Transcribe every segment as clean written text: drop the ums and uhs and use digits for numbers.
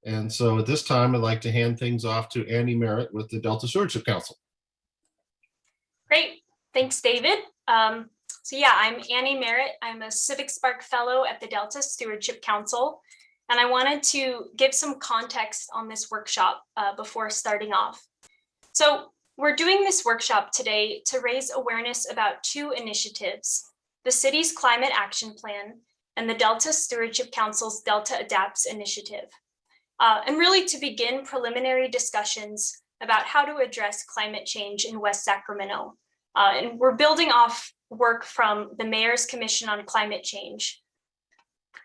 And so at this time, I'd like to hand things off to Annie Merritt with the Delta Stewardship Council. Great, thanks, David. So yeah, I'm Annie Merritt. I'm a Civic Spark Fellow at the Delta Stewardship Council. And I wanted to give some context on this workshop before starting off. So we're doing this workshop today to raise awareness about two initiatives, the city's Climate Action Plan and the Delta Stewardship Council's Delta Adapts initiative. And really to begin preliminary discussions about how to address climate change in West Sacramento. And we're building off work from the Mayor's Commission on Climate Change.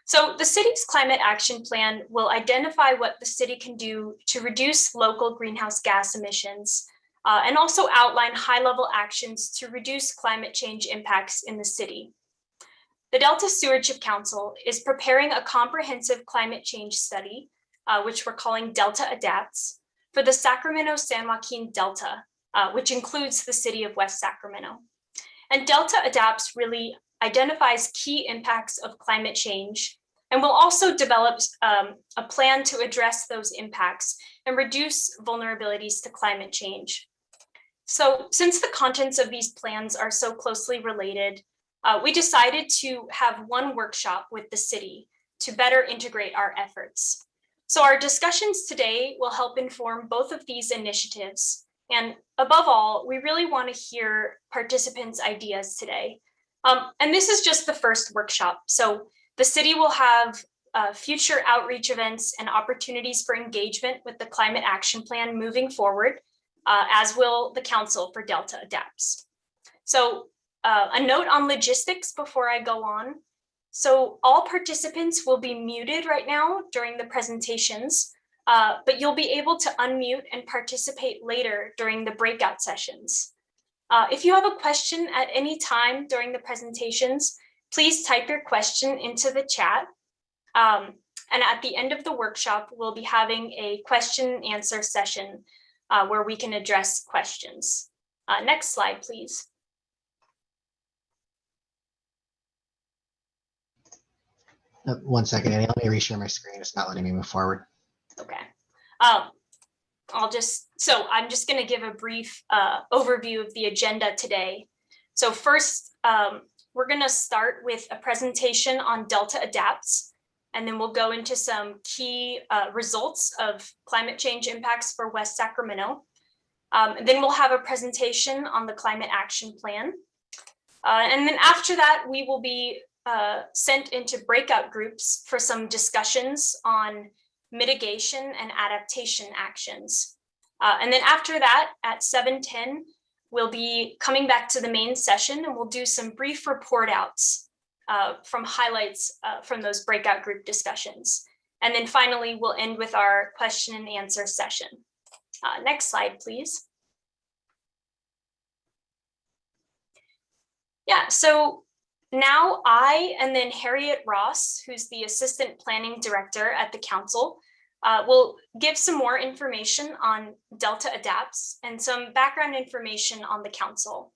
So the city's Climate Action Plan will identify what the city can do to reduce local greenhouse gas emissions and also outline high-level actions to reduce climate change impacts in the city. The Delta Stewardship Council is preparing a comprehensive climate change study, which we're calling Delta Adapts, for the Sacramento-San Joaquin Delta, which includes the city of West Sacramento. And Delta Adapts really identifies key impacts of climate change and will also develop a plan to address those impacts and reduce vulnerabilities to climate change. So since the contents of these plans are so closely related, we decided to have one workshop with the city to better integrate our efforts. So our discussions today will help inform both of these initiatives. And above all, we really want to hear participants' ideas today. And this is just the first workshop. So the city will have future outreach events and opportunities for engagement with the Climate Action Plan moving forward, as will the Council for Delta Adapts. So a note on logistics before I go on. So all participants will be muted right now during the presentations, but you'll be able to unmute and participate later during the breakout sessions. If you have a question at any time during the presentations, please type your question into the chat. And at the end of the workshop, we'll be having a question and answer session where we can address questions. Next slide, please. One second, Annie, let me reshare my screen. It's not letting me move forward. Okay. I'm just going to give a brief overview of the agenda today. So first, we're going to start with a presentation on Delta Adapts, and then we'll go into some key results of climate change impacts for West Sacramento. And then we'll have a presentation on the Climate Action Plan. And then after that, we will be sent into breakout groups for some discussions on mitigation and adaptation actions. And then after that, at 7:10, we'll be coming back to the main session and we'll do some brief report outs from highlights from those breakout group discussions. And then finally, we'll end with our question and answer session. Next slide, please. Yeah, so now I and then Harriet Ross, who's the Assistant Planning Director at the Council, will give some more information on Delta Adapts and some background information on the Council.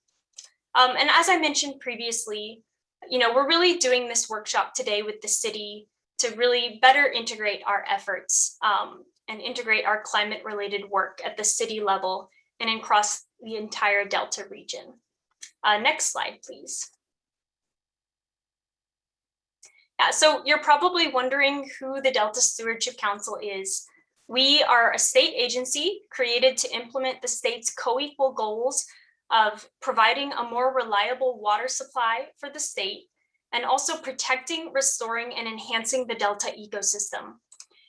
And as I mentioned previously, we're really doing this workshop today with the city to really better integrate our efforts and integrate our climate-related work at the city level and across the entire Delta region. Next slide, please. Yeah, so you're probably wondering who the Delta Stewardship Council is. We are a state agency created to implement the state's co-equal goals of providing a more reliable water supply for the state and also protecting, restoring, and enhancing the Delta ecosystem.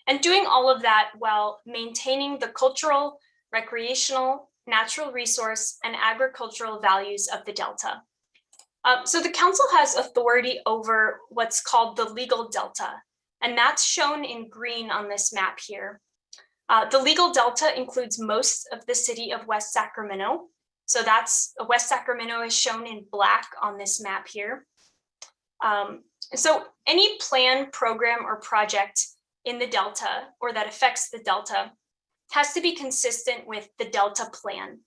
And doing all of that while maintaining the cultural, recreational, natural resource, and agricultural values of the Delta. So the council has authority over what's called the legal delta, and that's shown in green on this map here. The legal delta includes most of the city of West Sacramento. So that's West Sacramento is shown in black on this map here. So any plan, program, or project in the Delta or that affects the Delta has to be consistent with the Delta Plan,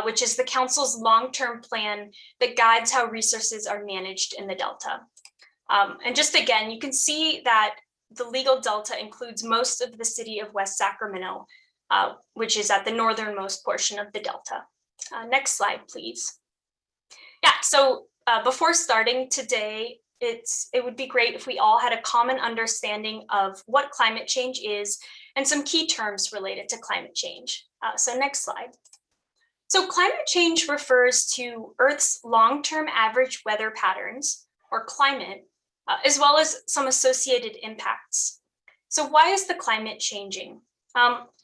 which is the council's long-term plan that guides how resources are managed in the Delta. And just again, you can see that the legal delta includes most of the city of West Sacramento, which is at the northernmost portion of the delta. Next slide, please. Yeah, so before starting today, it would be great if we all had a common understanding of what climate change is and some key terms related to climate change. So next slide. So climate change refers to Earth's long-term average weather patterns, or climate, as well as some associated impacts. So why is the climate changing?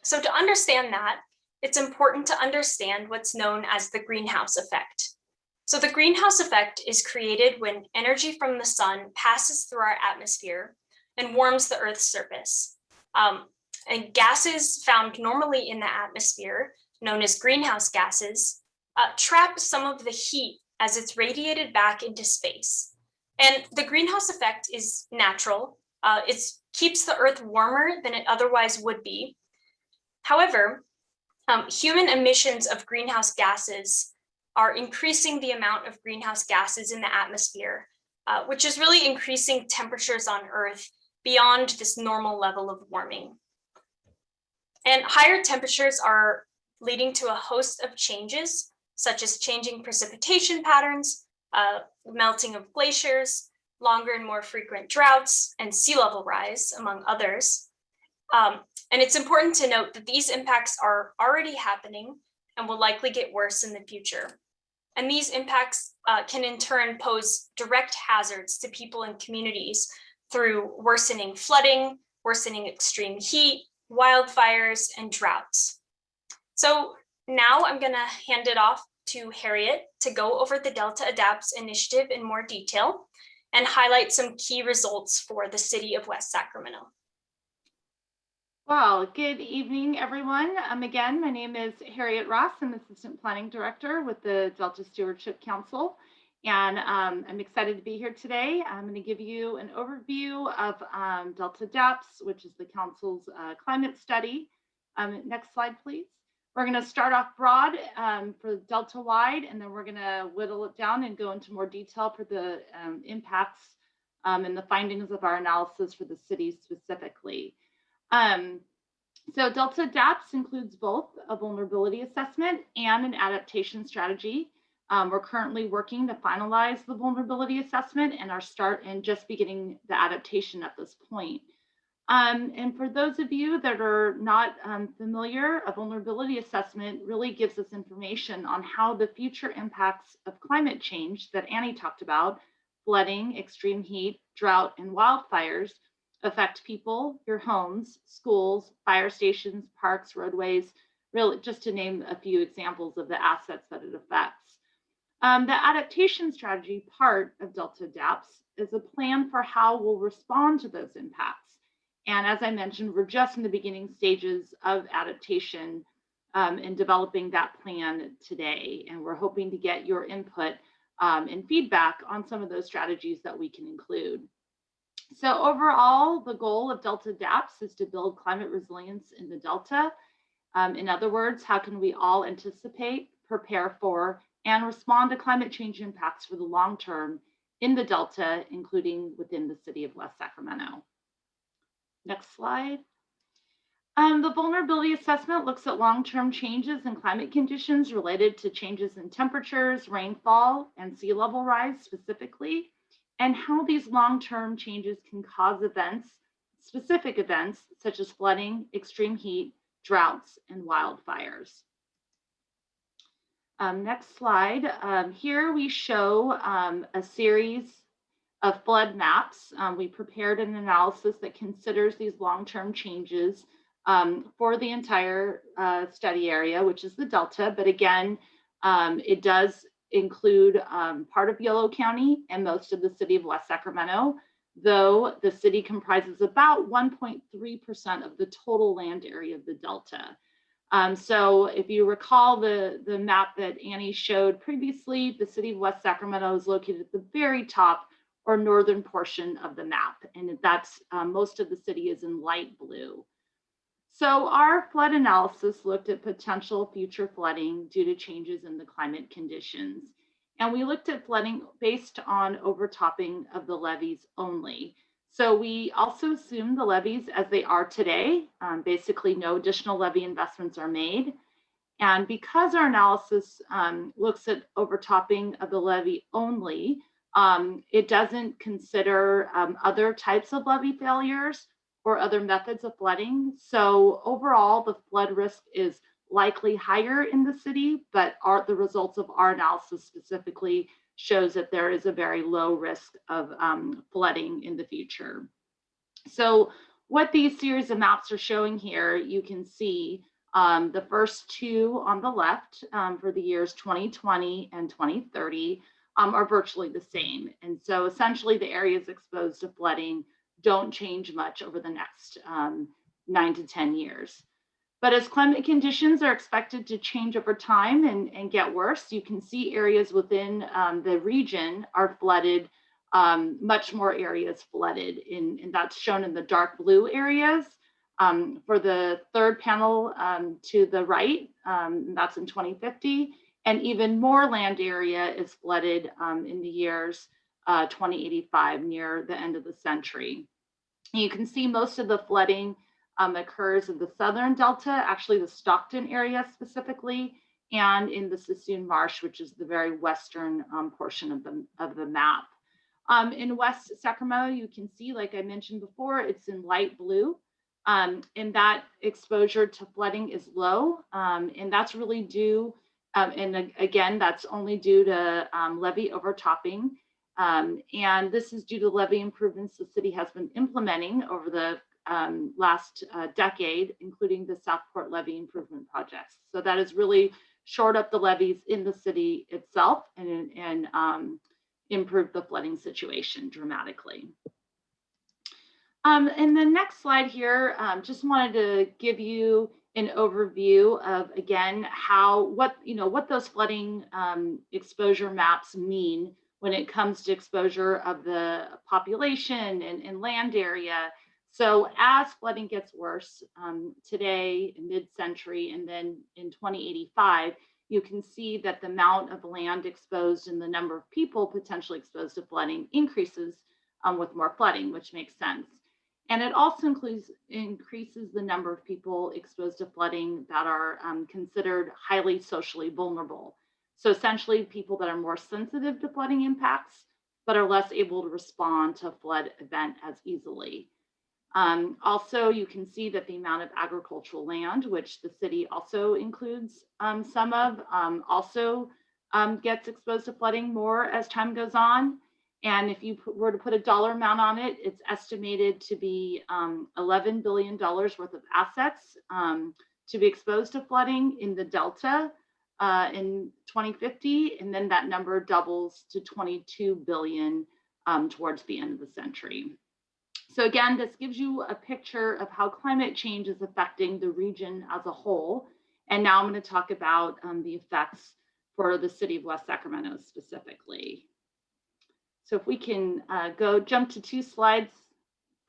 So to understand that, it's important to understand what's known as the greenhouse effect. So the greenhouse effect is created when energy from the sun passes through our atmosphere and warms the Earth's surface. And gases found normally in the atmosphere, known as greenhouse gases, trap some of the heat as it's radiated back into space. And the greenhouse effect is natural. It keeps the Earth warmer than it otherwise would be. However, human emissions of greenhouse gases are increasing the amount of greenhouse gases in the atmosphere, which is really increasing temperatures on Earth beyond this normal level of warming. And higher temperatures are leading to a host of changes, such as changing precipitation patterns, melting of glaciers, longer and more frequent droughts, and sea level rise, among others. And it's important to note that these impacts are already happening and will likely get worse in the future. And these impacts can in turn pose direct hazards to people and communities through worsening flooding, worsening extreme heat, wildfires, and droughts. So now I'm going to hand it off to Harriet to go over the Delta Adapts initiative in more detail and highlight some key results for the city of West Sacramento. Well, good evening, everyone. Again, my name is Harriet Ross. I'm Assistant Planning Director with the Delta Stewardship Council, and I'm excited to be here today. I'm going to give you an overview of Delta Adapts, which is the Council's climate study. Next slide, please. We're going to start off broad for Delta-wide, and then we're going to whittle it down and go into more detail for the impacts and the findings of our analysis for the city specifically. So Delta Adapts includes both a vulnerability assessment and an adaptation strategy. We're currently working to finalize the vulnerability assessment and just beginning the adaptation at this point. And for those of you that are not familiar, a vulnerability assessment really gives us information on how the future impacts of climate change that Annie talked about, flooding, extreme heat, drought, and wildfires, affect people, your homes, schools, fire stations, parks, roadways, really just to name a few examples of the assets that it affects. The adaptation strategy part of Delta Adapts is a plan for how we'll respond to those impacts. And as I mentioned, we're just in the beginning stages of adaptation and developing that plan today. And we're hoping to get your input and feedback on some of those strategies that we can include. So overall, the goal of Delta Adapts is to build climate resilience in the Delta. In other words, how can we all anticipate, prepare for, and respond to climate change impacts for the long term in the Delta, including within the city of West Sacramento. Next slide. The vulnerability assessment looks at long-term changes in climate conditions related to changes in temperatures, rainfall, and sea level rise specifically, and how these long-term changes can cause events, specific events, such as flooding, extreme heat, droughts, and wildfires. Next slide. Here we show a series of flood maps. We prepared an analysis that considers these long-term changes for the entire study area, which is the Delta, but again, it does include part of Yolo County and most of the city of West Sacramento, though the city comprises about 1.3% of the total land area of the Delta. So if you recall the map that Annie showed previously, the city of West Sacramento is located at the very top or northern portion of the map, and that's most of the city is in light blue. So our flood analysis looked at potential future flooding due to changes in the climate conditions. And we looked at flooding based on overtopping of the levees only. So we also assume the levies as they are today. Basically, no additional levy investments are made. And because our analysis looks at overtopping of the levy only, it doesn't consider other types of levee failures or other methods of flooding. So overall, the flood risk is likely higher in the city, but the results of our analysis specifically shows that there is a very low risk of flooding in the future. So what these series of maps are showing here, you can see the first two on the left for the years 2020 and 2030 are virtually the same. And so essentially the areas exposed to flooding don't change much over the next 9 to 10 years. But as climate conditions are expected to change over time and get worse, you can see areas within the region are flooded, much more areas flooded, and that's shown in the dark blue areas. For the third panel to the right, that's in 2050, and even more land area is flooded in the years 2085, near the end of the century. And you can see most of the flooding occurs in the southern delta, actually the Stockton area specifically, and in the Sassoon Marsh, which is the very western portion of the map. In West Sacramento, you can see, like I mentioned before, it's in light blue, and that exposure to flooding is low, and that's really due, and again, that's only due to levee overtopping. And this is due to levee improvements the city has been implementing over the last decade, including the Southport levee improvement projects. So that has really shored up the levees in the city itself and improved the flooding situation dramatically. And the next slide here, just wanted to give you an overview of, again, what those flooding exposure maps mean when it comes to exposure of the population and land area. So as flooding gets worse today, mid-century, and then in 2085, you can see that the amount of land exposed and the number of people potentially exposed to flooding increases with more flooding, which makes sense. And it also increases the number of people exposed to flooding that are considered highly socially vulnerable. So essentially people that are more sensitive to flooding impacts, but are less able to respond to a flood event as easily. Also, you can see that the amount of agricultural land, which the city also includes some of, also gets exposed to flooding more as time goes on. And if you were to put a dollar amount on it, it's estimated to be $11 billion worth of assets to be exposed to flooding in the Delta in 2050. And then that number doubles to 22 billion towards the end of the century. So again, this gives you a picture of how climate change is affecting the region as a whole. And now I'm going to talk about the effects for the city of West Sacramento specifically. So if we can jump to 2 slides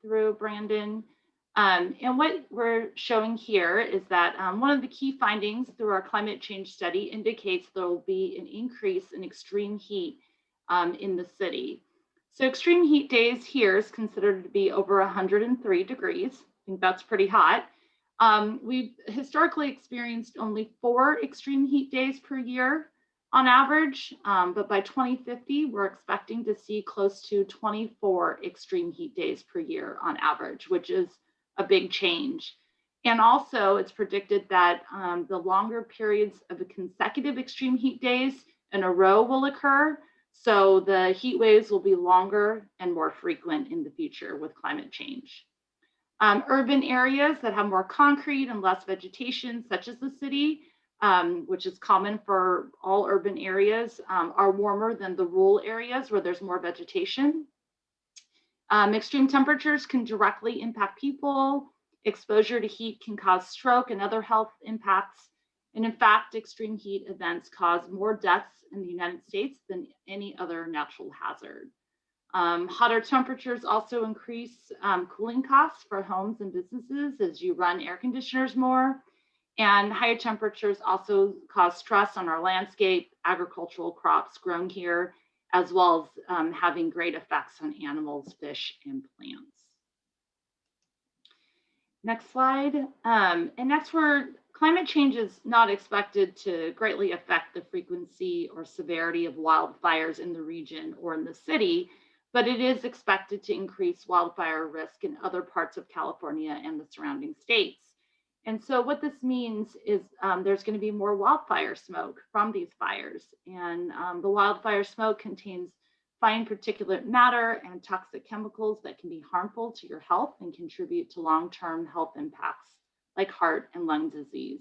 through, Brandon. And what we're showing here is that one of the key findings through our climate change study indicates there will be an increase in extreme heat in the city. So extreme heat days here is considered to be over 103 degrees. I think that's pretty hot. We've historically experienced only 4 extreme heat days per year on average, but by 2050, we're expecting to see close to 24 extreme heat days per year on average, which is a big change. And also it's predicted that the longer periods of the consecutive extreme heat days in a row will occur. So the heat waves will be longer and more frequent in the future with climate change. Urban areas that have more concrete and less vegetation, such as the city, which is common for all urban areas, are warmer than the rural areas where there's more vegetation. Extreme temperatures can directly impact people. Exposure to heat can cause stroke and other health impacts. And in fact, extreme heat events cause more deaths in the United States than any other natural hazard. Hotter temperatures also increase cooling costs for homes and businesses as you run air conditioners more. And higher temperatures also cause stress on our landscape, agricultural crops grown here, as well as having great effects on animals, fish, and plants. Next slide. And next, climate change is not expected to greatly affect the frequency or severity of wildfires in the region or in the city, but it is expected to increase wildfire risk in other parts of California and the surrounding states. And so what this means is there's going to be more wildfire smoke from these fires. And the wildfire smoke contains fine particulate matter and toxic chemicals that can be harmful to your health and contribute to long-term health impacts like heart and lung disease.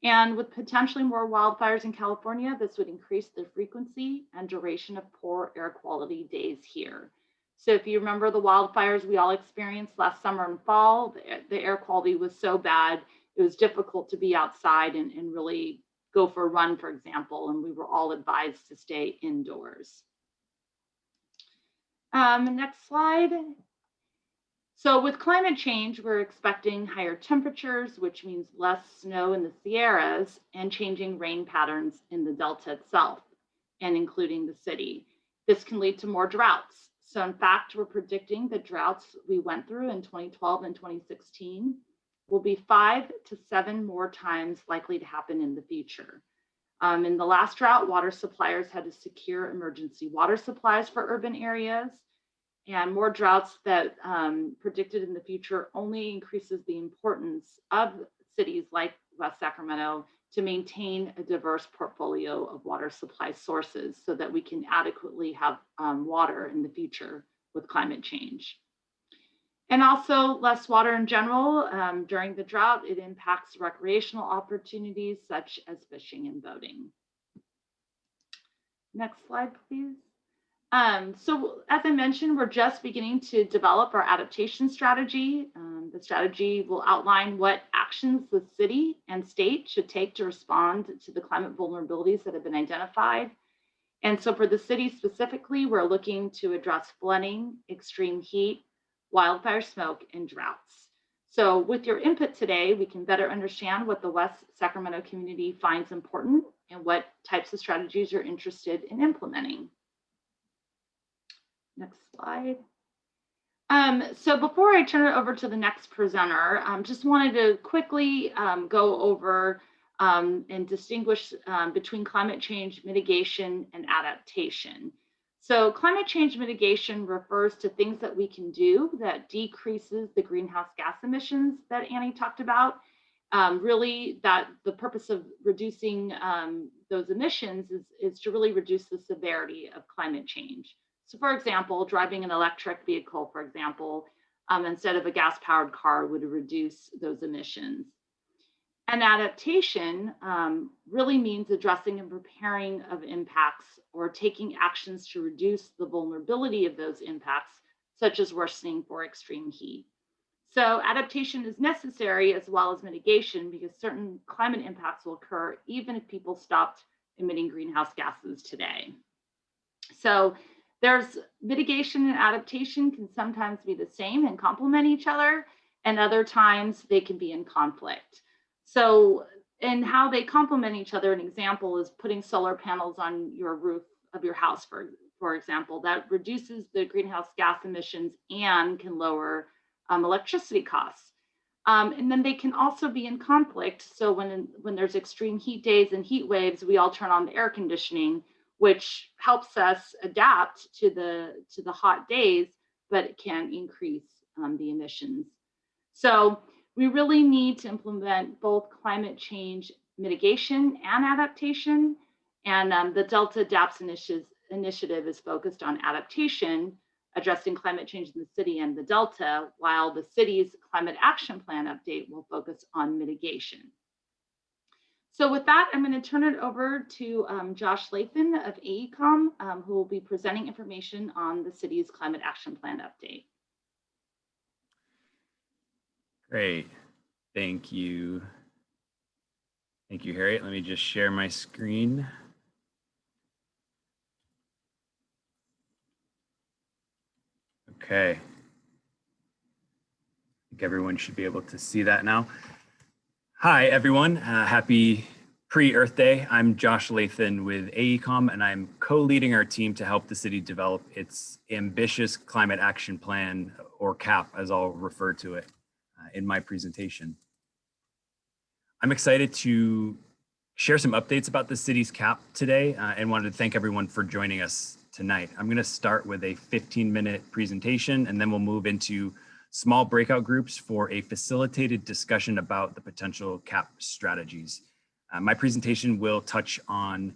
And with potentially more wildfires in California, this would increase the frequency and duration of poor air quality days here. So if you remember the wildfires we all experienced last summer and fall, the air quality was so bad, it was difficult to be outside and really go for a run, for example, and we were all advised to stay indoors. Next slide. So with climate change, we're expecting higher temperatures, which means less snow in the Sierras, and changing rain patterns in the Delta itself, and including the city. This can lead to more droughts. So in fact, we're predicting the droughts we went through in 2012 and 2016 will be 5 to 7 more times likely to happen in the future. In the last drought, water suppliers had to secure emergency water supplies for urban areas, and more droughts that predicted in the future only increases the importance of cities like West Sacramento to maintain a diverse portfolio of water supply sources so that we can adequately have water in the future with climate change. And also less water in general. During the drought, it impacts recreational opportunities such as fishing and boating. Next slide, please. So as I mentioned, we're just beginning to develop our adaptation strategy. The strategy will outline what actions the city and state should take to respond to the climate vulnerabilities that have been identified. And so for the city specifically, we're looking to address flooding, extreme heat, wildfire smoke, and droughts. So with your input today, we can better understand what the West Sacramento community finds important and what types of strategies you're interested in implementing. Next slide. So before I turn it over to the next presenter, just wanted to quickly go over and distinguish between climate change mitigation and adaptation. So climate change mitigation refers to things that we can do that decreases the greenhouse gas emissions that Annie talked about. Really, that the purpose of reducing those emissions is to really reduce the severity of climate change. So for example, driving an electric vehicle, for example, instead of a gas-powered car would reduce those emissions. And adaptation really means addressing and preparing of impacts or taking actions to reduce the vulnerability of those impacts, such as worsening for extreme heat. So adaptation is necessary as well as mitigation because certain climate impacts will occur even if people stopped emitting greenhouse gases today. So there's mitigation and adaptation can sometimes be the same and complement each other, and other times they can be in conflict. So, and how they complement each other, an example is putting solar panels on your roof of your house, for example, that reduces the greenhouse gas emissions and can lower electricity costs. And then they can also be in conflict. So when there's extreme heat days and heat waves, we all turn on the air conditioning, which helps us adapt to the hot days, but it can increase the emissions. So we really need to implement both climate change mitigation and adaptation. And the Delta Adapts initiative is focused on adaptation, addressing climate change in the city and the Delta, while the city's climate action plan update will focus on mitigation. So with that, I'm going to turn it over to Josh Lathan of AECOM, who will be presenting information on the city's climate action plan update. Great, thank you. Thank you, Harriet. Let me just share my screen. Okay. I think everyone should be able to see that now. Hi, everyone. Happy pre-Earth Day. I'm Josh Lathan with AECOM, and I'm co-leading our team to help the city develop its ambitious climate action plan, or CAP, as I'll refer to it. in my presentation. I'm excited to share some updates about the city's CAP today and wanted to thank everyone for joining us tonight. I'm going to start with a 15-minute presentation, and then we'll move into small breakout groups for a facilitated discussion about the potential CAP strategies. My presentation will touch on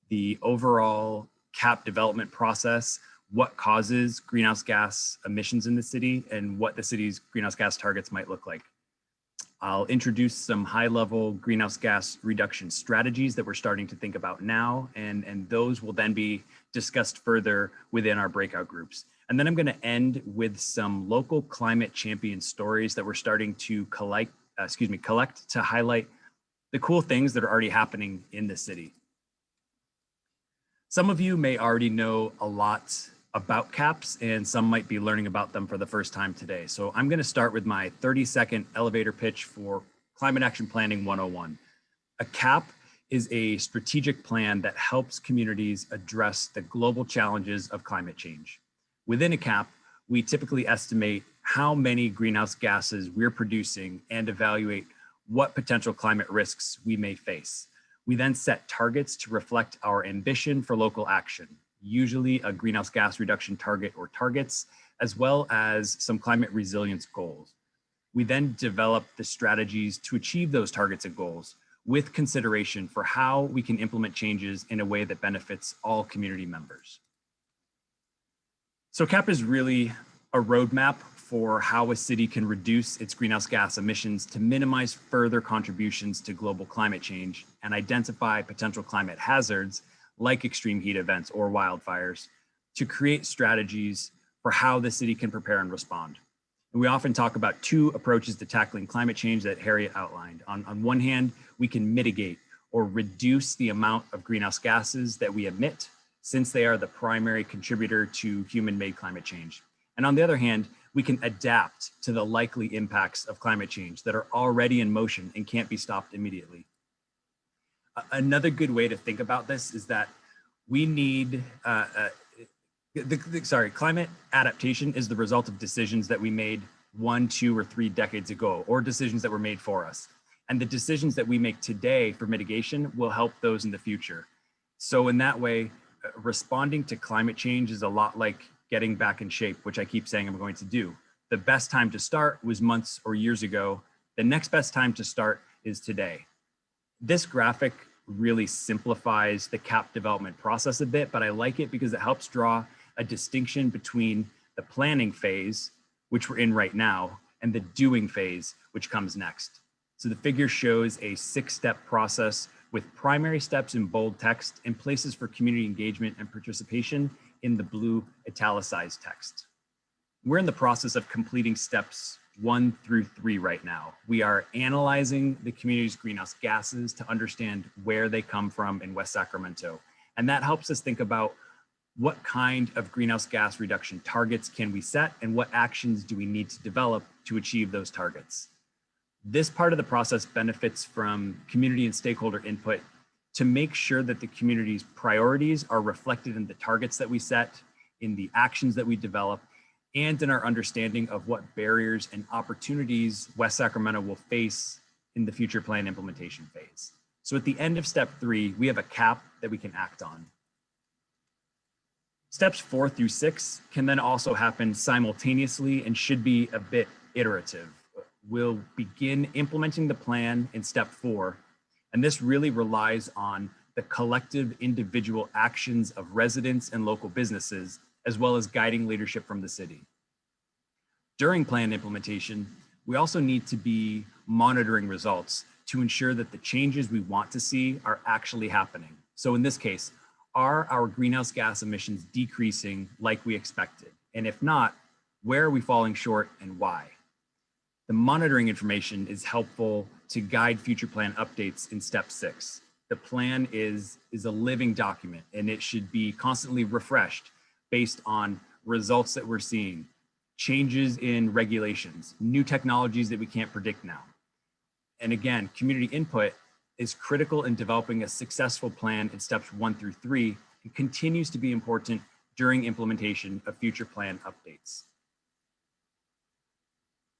the overall CAP development process, what causes greenhouse gas emissions in the city, and what the city's greenhouse gas targets might look like. I'll introduce some high-level greenhouse gas reduction strategies that we're starting to think about now, and those will then be discussed further within our breakout groups. And then I'm going to end with some local climate champion stories that we're starting to collect to highlight the cool things that are already happening in the city. Some of you may already know a lot about CAPs, and some might be learning about them for the first time today. So I'm going to start with my 30-second elevator pitch for Climate Action Planning 101. A CAP is a strategic plan that helps communities address the global challenges of climate change. Within a CAP, we typically estimate how many greenhouse gases we're producing and evaluate what potential climate risks we may face. We then set targets to reflect our ambition for local action, usually a greenhouse gas reduction target or targets, as well as some climate resilience goals. We then develop the strategies to achieve those targets and goals with consideration for how we can implement changes in a way that benefits all community members. So CAP is really a roadmap for how a city can reduce its greenhouse gas emissions to minimize further contributions to global climate change and identify potential climate hazards like extreme heat events or wildfires to create strategies for how the city can prepare and respond. And we often talk about two approaches to tackling climate change that Harriet outlined. On one hand, we can mitigate or reduce the amount of greenhouse gases that we emit, since they are the primary contributor to human-made climate change. And on the other hand, we can adapt to the likely impacts of climate change that are already in motion and can't be stopped immediately. Another good way to think about this is that we need, climate adaptation is the result of decisions that we made 1, 2, or 3 decades ago, or decisions that were made for us. And the decisions that we make today for mitigation will help those in the future. So in that way, responding to climate change is a lot like getting back in shape, which I keep saying I'm going to do. The best time to start was months or years ago. The next best time to start is today. This graphic really simplifies the CAP development process a bit, but I like it because it helps draw a distinction between the planning phase, which we're in right now, and the doing phase, which comes next. So the figure shows a 6-step process with primary steps in bold text and places for community engagement and participation in the blue italicized text. We're in the process of completing steps 1 through 3 right now. We are analyzing the community's greenhouse gases to understand where they come from in West Sacramento. And that helps us think about what kind of greenhouse gas reduction targets can we set and what actions do we need to develop to achieve those targets. This part of the process benefits from community and stakeholder input to make sure that the community's priorities are reflected in the targets that we set, in the actions that we develop, and in our understanding of what barriers and opportunities West Sacramento will face in the future plan implementation phase. So at the end of step 3, we have a CAP that we can act on. Steps 4 through 6 can then also happen simultaneously and should be a bit iterative. We'll begin implementing the plan in step 4, and this really relies on the collective individual actions of residents and local businesses, as well as guiding leadership from the city. During plan implementation, we also need to be monitoring results to ensure that the changes we want to see are actually happening. So in this case, are our greenhouse gas emissions decreasing like we expected? And if not, where are we falling short and why? The monitoring information is helpful to guide future plan updates in step 6. The plan is a living document, and it should be constantly refreshed based on results that we're seeing, changes in regulations, new technologies that we can't predict now. And again, community input is critical in developing a successful plan in steps 1 through 3 and continues to be important during implementation of future plan updates.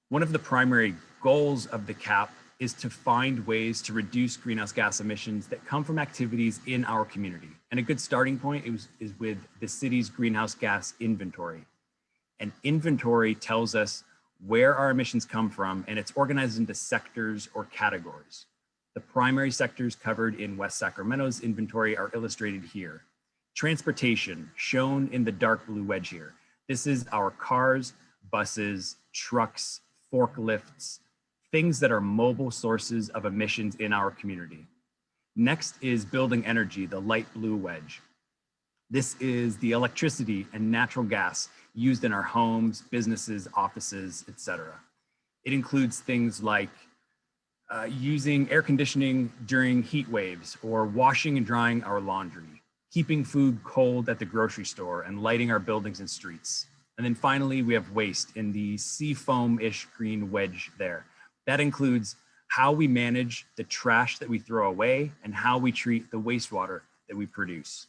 One of the primary goals of the CAP is to find ways to reduce greenhouse gas emissions that come from activities in our community. And a good starting point is with the city's greenhouse gas inventory. An inventory tells us where our emissions come from, and it's organized into sectors or categories. The primary sectors covered in West Sacramento's inventory are illustrated here. Transportation, shown in the dark blue wedge here. This is our cars, buses, trucks, forklifts, things that are mobile sources of emissions in our community. Next is building energy, the light blue wedge. This is the electricity and natural gas used in our homes, businesses, offices, etc. It includes things like using air conditioning during heat waves, or washing and drying our laundry, keeping food cold at the grocery store, and lighting our buildings and streets. And then finally, we have waste in the sea foam-ish green wedge there. That includes how we manage the trash that we throw away and how we treat the wastewater that we produce.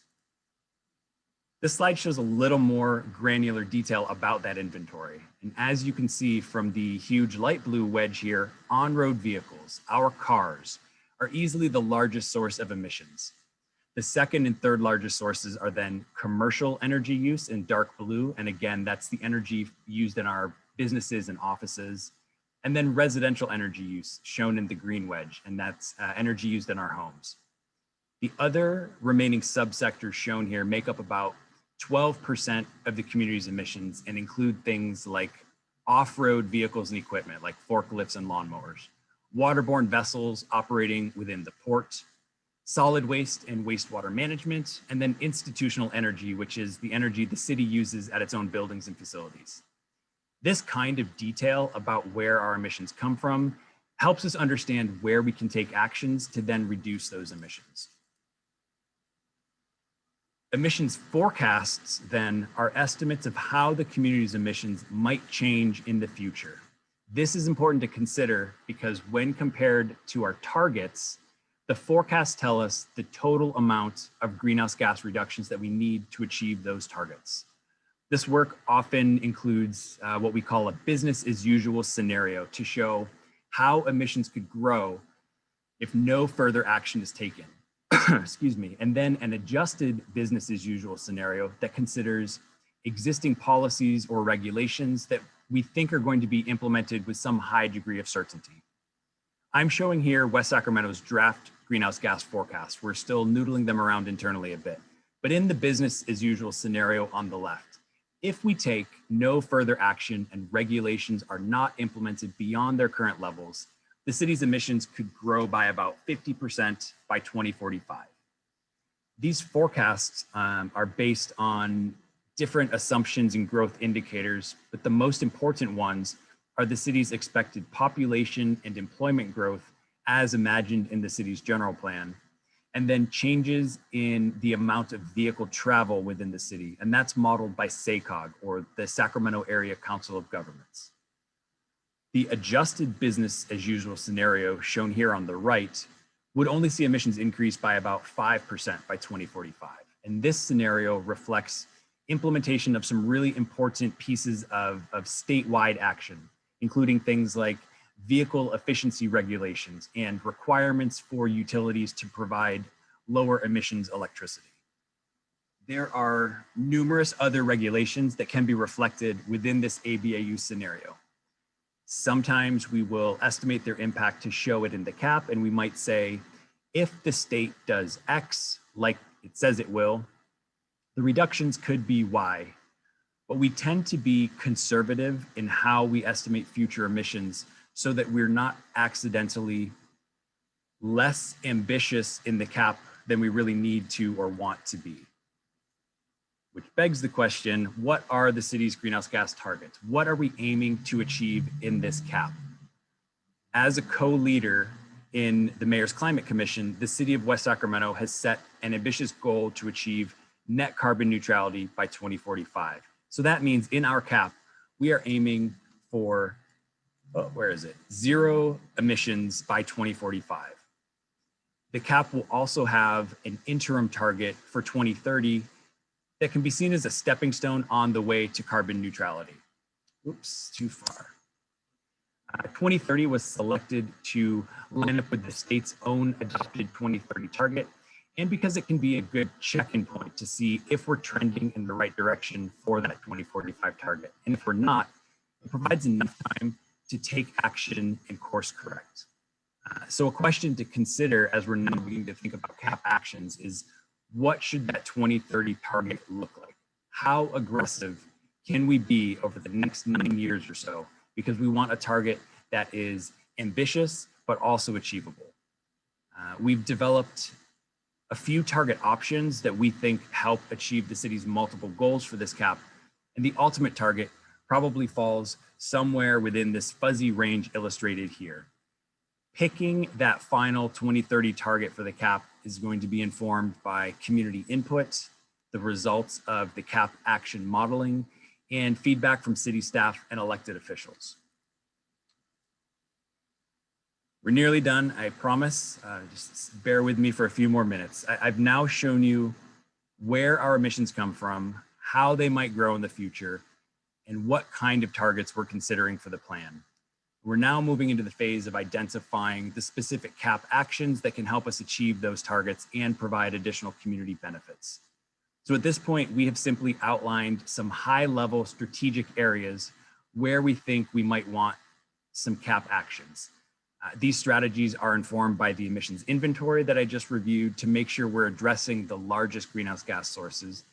This slide shows a little more granular detail about that inventory. And as you can see from the huge light blue wedge here, on-road vehicles, our cars, are easily the largest source of emissions. The second and third largest sources are then commercial energy use in dark blue. And again, that's the energy used in our businesses and offices. And then residential energy use shown in the green wedge, and that's energy used in our homes. The other remaining subsectors shown here make up about 12% of the community's emissions and include things like off-road vehicles and equipment like forklifts and lawnmowers, waterborne vessels operating within the port, solid waste and wastewater management, and then institutional energy, which is the energy the city uses at its own buildings and facilities. This kind of detail about where our emissions come from helps us understand where we can take actions to then reduce those emissions. Emissions forecasts then are estimates of how the community's emissions might change in the future. This is important to consider because when compared to our targets, the forecasts tell us the total amount of greenhouse gas reductions that we need to achieve those targets. This work often includes what we call a business as usual scenario to show how emissions could grow if no further action is taken. Excuse me. And then an adjusted business as usual scenario that considers existing policies or regulations that we think are going to be implemented with some high degree of certainty. I'm showing here West Sacramento's draft greenhouse gas forecast. We're still noodling them around internally a bit, but in the business as usual scenario on the left, if we take no further action and regulations are not implemented beyond their current levels, the city's emissions could grow by about 50% by 2045. These forecasts are based on different assumptions and growth indicators, but the most important ones are the city's expected population and employment growth as imagined in the city's general plan, and then changes in the amount of vehicle travel within the city. And that's modeled by SACOG, or the Sacramento Area Council of Governments. The adjusted business as usual scenario shown here on the right would only see emissions increase by about 5% by 2045. And this scenario reflects implementation of some really important pieces of statewide action, including things like vehicle efficiency regulations and requirements for utilities to provide lower emissions electricity. There are numerous other regulations that can be reflected within this ABAU scenario. Sometimes we will estimate their impact to show it in the CAP, and we might say, if the state does X, like it says it will, the reductions could be Y. But we tend to be conservative in how we estimate future emissions so that we're not accidentally less ambitious in the CAP than we really need to or want to be. Which begs the question, what are the city's greenhouse gas targets? What are we aiming to achieve in this CAP? As a co-leader in the Mayor's Climate Commission, the city of West Sacramento has set an ambitious goal to achieve net carbon neutrality by 2045. So that means in our CAP, we are aiming for, zero emissions by 2045. The CAP will also have an interim target for 2030 that can be seen as a stepping stone on the way to carbon neutrality. Oops, too far. 2030 was selected to line up with the state's own adopted 2030 target, and because it can be a good check-in point to see if we're trending in the right direction for that 2045 target. And if we're not, it provides enough time to take action and course correct. So a question to consider as we're now beginning to think about CAP actions is, what should that 2030 target look like? How aggressive can we be over the next 9 years or so? Because we want a target that is ambitious, but also achievable. We've developed a few target options that we think help achieve the city's multiple goals for this CAP. And the ultimate target probably falls somewhere within this fuzzy range illustrated here. Picking that final 2030 target for the CAP is going to be informed by community input, the results of the CAP action modeling, and feedback from city staff and elected officials. We're nearly done, I promise. Just bear with me for a few more minutes. I've now shown you where our emissions come from, how they might grow in the future, and what kind of targets we're considering for the plan. We're now moving into the phase of identifying the specific CAP actions that can help us achieve those targets and provide additional community benefits. So at this point, we have simply outlined some high-level strategic areas where we think we might want some CAP actions. These strategies are informed by the emissions inventory that I just reviewed to make sure we're addressing the largest greenhouse gas sources,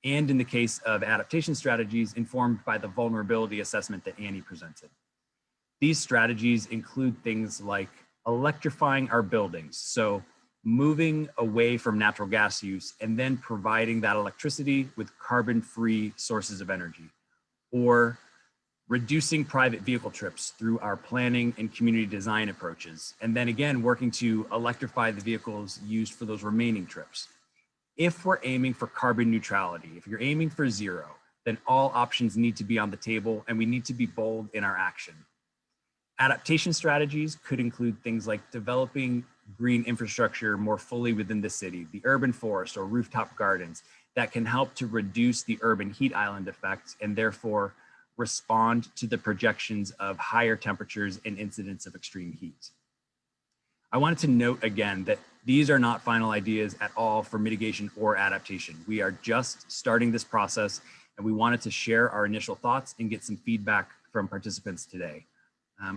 and in the case of adaptation strategies, informed by the vulnerability assessment that Annie presented. These strategies include things like electrifying our buildings, so moving away from natural gas use and then providing that electricity with carbon-free sources of energy, or reducing private vehicle trips through our planning and community design approaches, and then again, working to electrify the vehicles used for those remaining trips. If we're aiming for carbon neutrality, if you're aiming for zero, then all options need to be on the table and we need to be bold in our action. Adaptation strategies could include things like developing green infrastructure more fully within the city, the urban forest or rooftop gardens that can help to reduce the urban heat island effect and therefore respond to the projections of higher temperatures and incidents of extreme heat. I wanted to note again that these are not final ideas at all for mitigation or adaptation. We are just starting this process and we wanted to share our initial thoughts and get some feedback from participants today.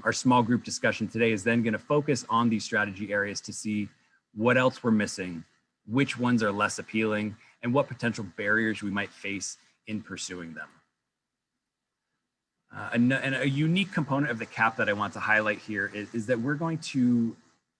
Our small group discussion today is then going to focus on these strategy areas to see what else we're missing, which ones are less appealing, and what potential barriers we might face in pursuing them. And a unique component of the CAP that I want to highlight here is that we're going to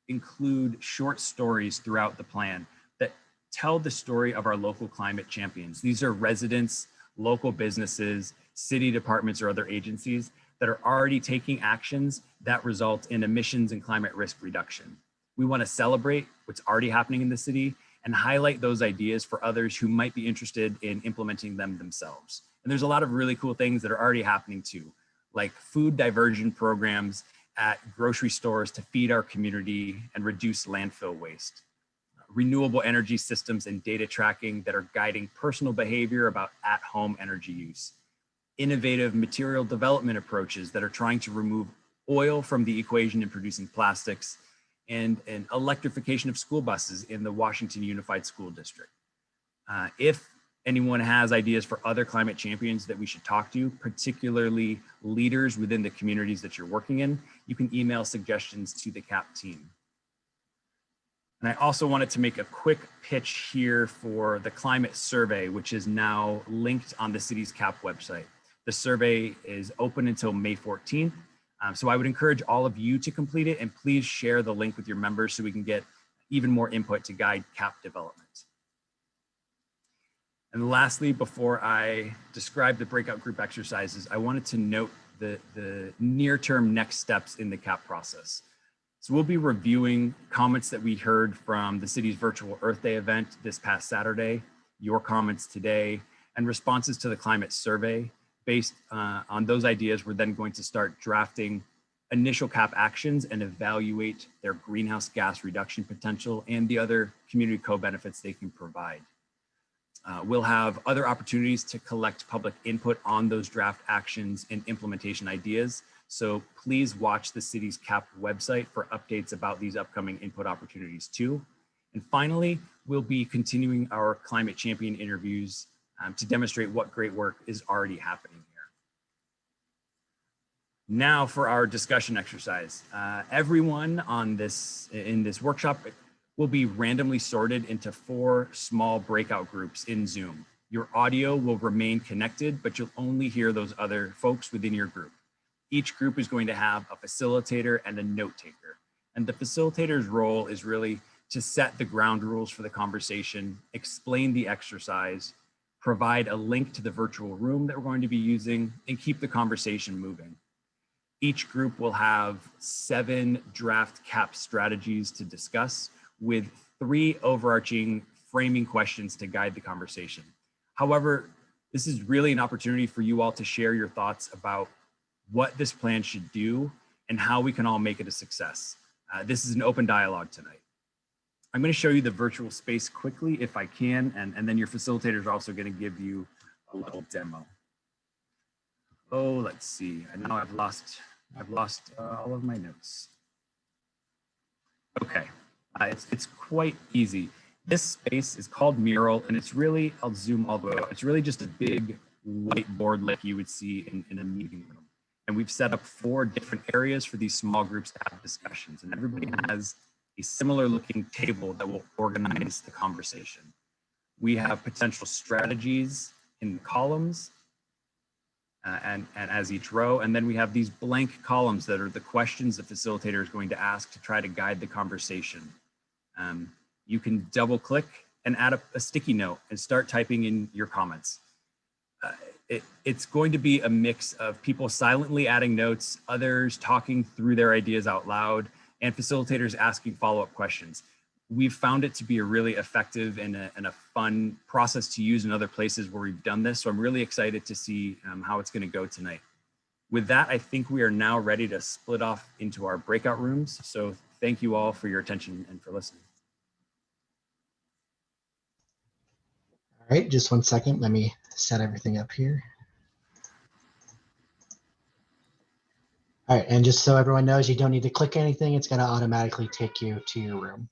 include short stories throughout the plan that tell the story of our local climate champions. These are residents, local businesses, city departments, or other agencies that are already taking actions that result in emissions and climate risk reduction. We want to celebrate what's already happening in the city and highlight those ideas for others who might be interested in implementing them themselves. And there's a lot of really cool things that are already happening too, like food diversion programs at grocery stores to feed our community and reduce landfill waste, renewable energy systems and data tracking that are guiding personal behavior about at-home energy use, innovative material development approaches that are trying to remove oil from the equation in producing plastics, and an electrification of school buses in the Washington Unified School District. If anyone has ideas for other climate champions that we should talk to, particularly leaders within the communities that you're working in, you can email suggestions to the CAP team. And I also wanted to make a quick pitch here for the climate survey, which is now linked on the city's CAP website. The survey is open until May 14th. So I would encourage all of you to complete it, and please share the link with your members so we can get even more input to guide CAP development. And lastly, before I describe the breakout group exercises, I wanted to note the near-term next steps in the CAP process. So we'll be reviewing comments that we heard from the city's virtual Earth Day event this past Saturday, your comments today, and responses to the climate survey. Based on those ideas, we're then going to start drafting initial CAP actions and evaluate their greenhouse gas reduction potential and the other community co-benefits they can provide. We'll have other opportunities to collect public input on those draft actions and implementation ideas. So please watch the city's CAP website for updates about these upcoming input opportunities too. And finally, we'll be continuing our Climate Champion interviews to demonstrate what great work is already happening here. Now for our discussion exercise. Everyone in this workshop will be randomly sorted into 4 small breakout groups in Zoom. Your audio will remain connected, but you'll only hear those other folks within your group. Each group is going to have a facilitator and a note taker. And the facilitator's role is really to set the ground rules for the conversation, explain the exercise, provide a link to the virtual room that we're going to be using, and keep the conversation moving. Each group will have 7 draft CAP strategies to discuss with 3 overarching framing questions to guide the conversation. However, this is really an opportunity for you all to share your thoughts about what this plan should do and how we can all make it a success. This is an open dialogue tonight. I'm going to show you the virtual space quickly if I can, and then your facilitators are also going to give you a little demo. Oh, let's see. And now I've lost all of my notes. Okay, it's quite easy. This space is called Mural, and it's really, I'll zoom all the way out. It's really just a big whiteboard like you would see in a meeting room. And we've set up 4 different areas for these small groups to have discussions, and everybody has a similar looking table that will organize the conversation. We have potential strategies in columns and as each row, and then we have these blank columns that are the questions the facilitator is going to ask to try to guide the conversation. You can double click and add a sticky note and start typing in your comments. It's going to be a mix of people silently adding notes, others talking through their ideas out loud, and facilitators asking follow-up questions. We've found it to be a really effective and a fun process to use in other places where we've done this. So I'm really excited to see how it's going to go tonight. With that, I think we are now ready to split off into our breakout rooms. So thank you all for your attention and for listening. All right, just 1 second. Let me set everything up here. All right, and just so everyone knows, you don't need to click anything. It's going to automatically take you to your room.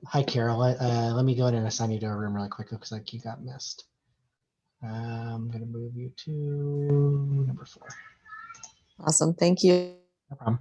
Hi, Carol. Let me go ahead and assign you to a room really quick. Looks like you got missed. I'm going to move you to number 4. Awesome. Thank you. No problem.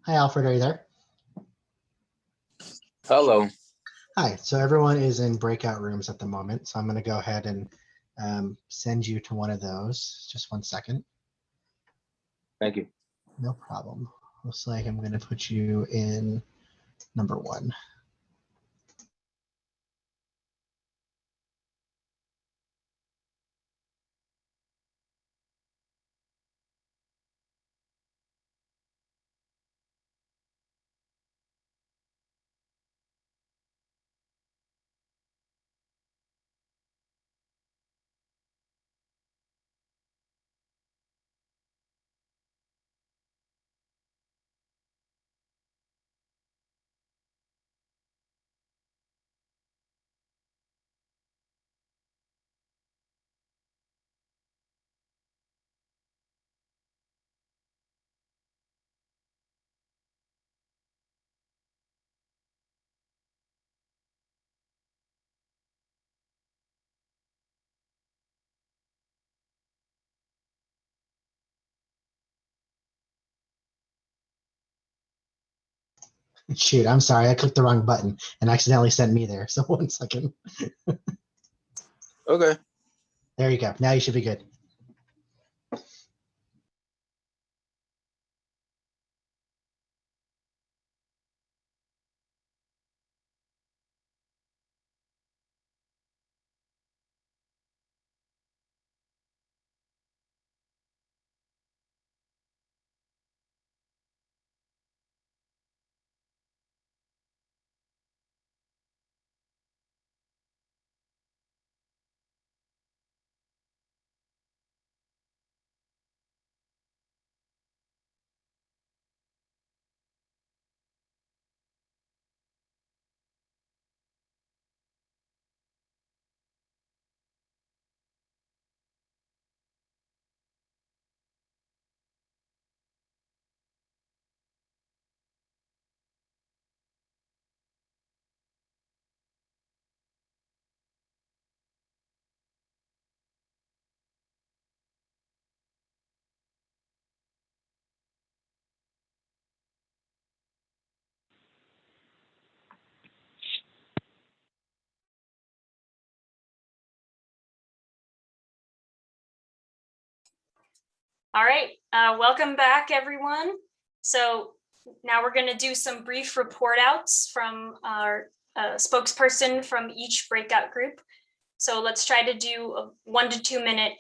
Hi, Alfred, are you there? Hello. Hi, so everyone is in breakout rooms at the moment, so I'm going to go ahead and send you to one of those. Just 1 second. Thank you. No problem. Looks like I'm going to put you in number 1. Shoot, I'm sorry. I clicked the wrong button and accidentally sent me there. So 1 second. Okay. There you go. Now you should be good. All right, welcome back, everyone. So now we're going to do some brief report outs from our spokesperson from each breakout group. So let's try to do a 1 to 2 minute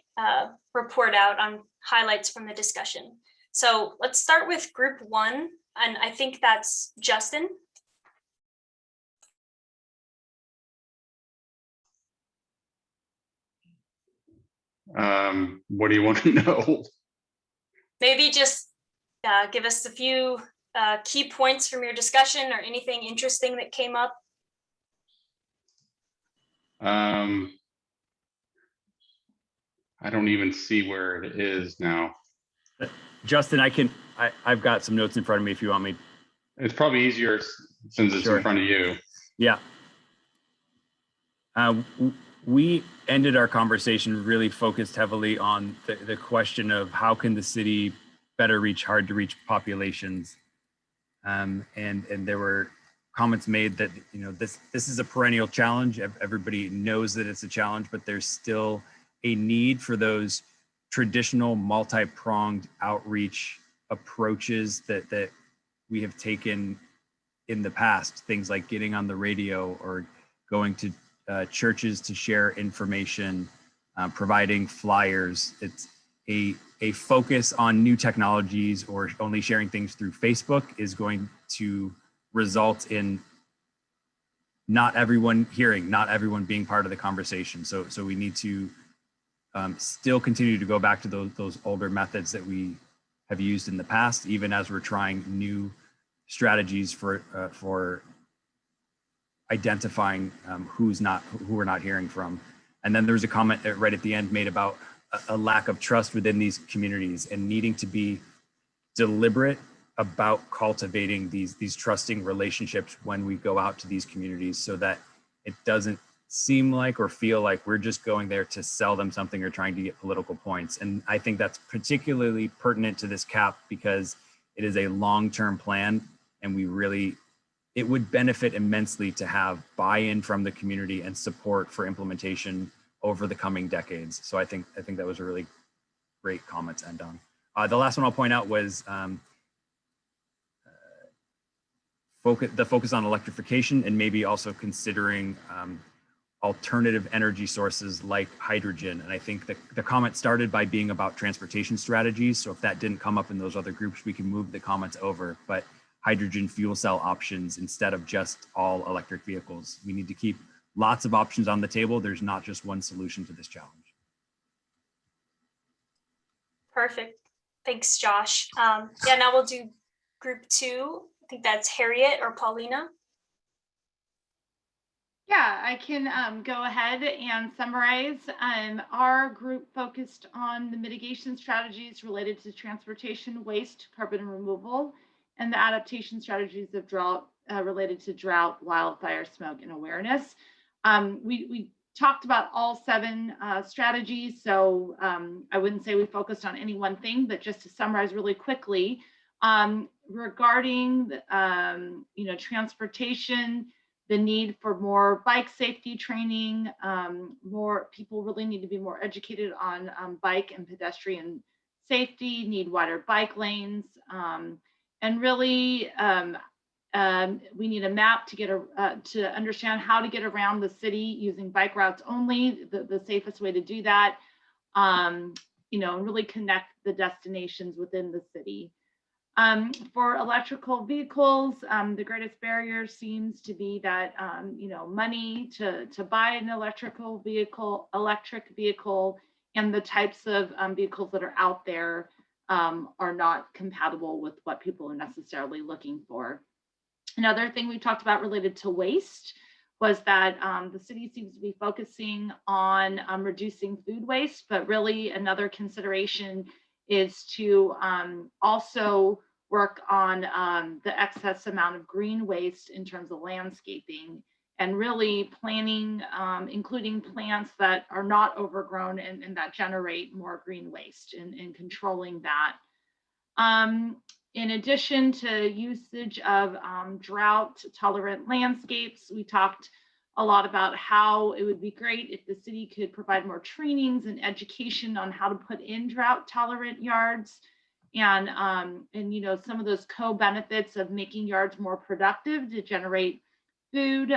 report out on highlights from the discussion. So let's start with group 1, and I think that's Justin. What do you want to know? Maybe just give us a few key points from your discussion or anything interesting that came up. I don't even see where it is now. Justin, I've got some notes in front of me if you want me. It's probably easier since it's Sure. in front of you. Yeah. We ended our conversation really focused heavily on the question of how can the city better reach hard to reach populations. And there were comments made that, you know, this is a perennial challenge. Everybody knows that it's a challenge, but there's still a need for those traditional multi-pronged outreach approaches that we have taken in the past, things like getting on the radio or going to churches to share information, providing flyers. It's a focus on new technologies or only sharing things through Facebook is going to result in not everyone hearing, not everyone being part of the conversation. So we need to still continue to go back to those older methods that we have used in the past, even as we're trying new strategies for identifying who we're not hearing from. And then there's a comment right at the end made about a lack of trust within these communities and needing to be deliberate about cultivating these trusting relationships when we go out to these communities, so that it doesn't seem like or feel like we're just going there to sell them something or trying to get political points. And I think that's particularly pertinent to this CAP because It is a long-term plan, and it would benefit immensely to have buy-in from the community and support for implementation over the coming decades. So I think that was a really great comment to end on. The last one I'll point out was the focus on electrification, and maybe also considering alternative energy sources like hydrogen. And I think that the comment started by being about transportation strategies. So if that didn't come up in those other groups, we can move the comments over. But hydrogen fuel cell options instead of just all electric vehicles. We need to keep lots of options on the table. There's not just one solution to this challenge. Perfect. Thanks, Josh. Yeah, now we'll do group 2. I think that's Harriet or Paulina. Yeah, I can go ahead and summarize. Our group focused on the mitigation strategies related to transportation, waste, carbon removal, and the adaptation strategies of drought related to drought, wildfire, smoke, and awareness. We talked about all 7 strategies, so I wouldn't say we focused on any one thing, but just to summarize really quickly, regarding transportation, the need for more bike safety training, more people really need to be more educated on bike and pedestrian safety, need wider bike lanes, and really we need a map to get to understand how to get around the city using bike routes only, the safest way to do that, and really connect the destinations within the city. For electrical vehicles, the greatest barrier seems to be that money to buy an electric vehicle, and the types of vehicles that are out there are not compatible with what people are necessarily looking for. Another thing we talked about related to waste was that the city seems to be focusing on reducing food waste, but really another consideration is to also work on the excess amount of green waste in terms of landscaping, and really planning, including plants that are not overgrown and that generate more green waste, and controlling that. In addition to usage of drought tolerant landscapes, we talked a lot about how it would be great if the city could provide more trainings and education on how to put in drought tolerant yards, and some of those co-benefits of making yards more productive to generate food,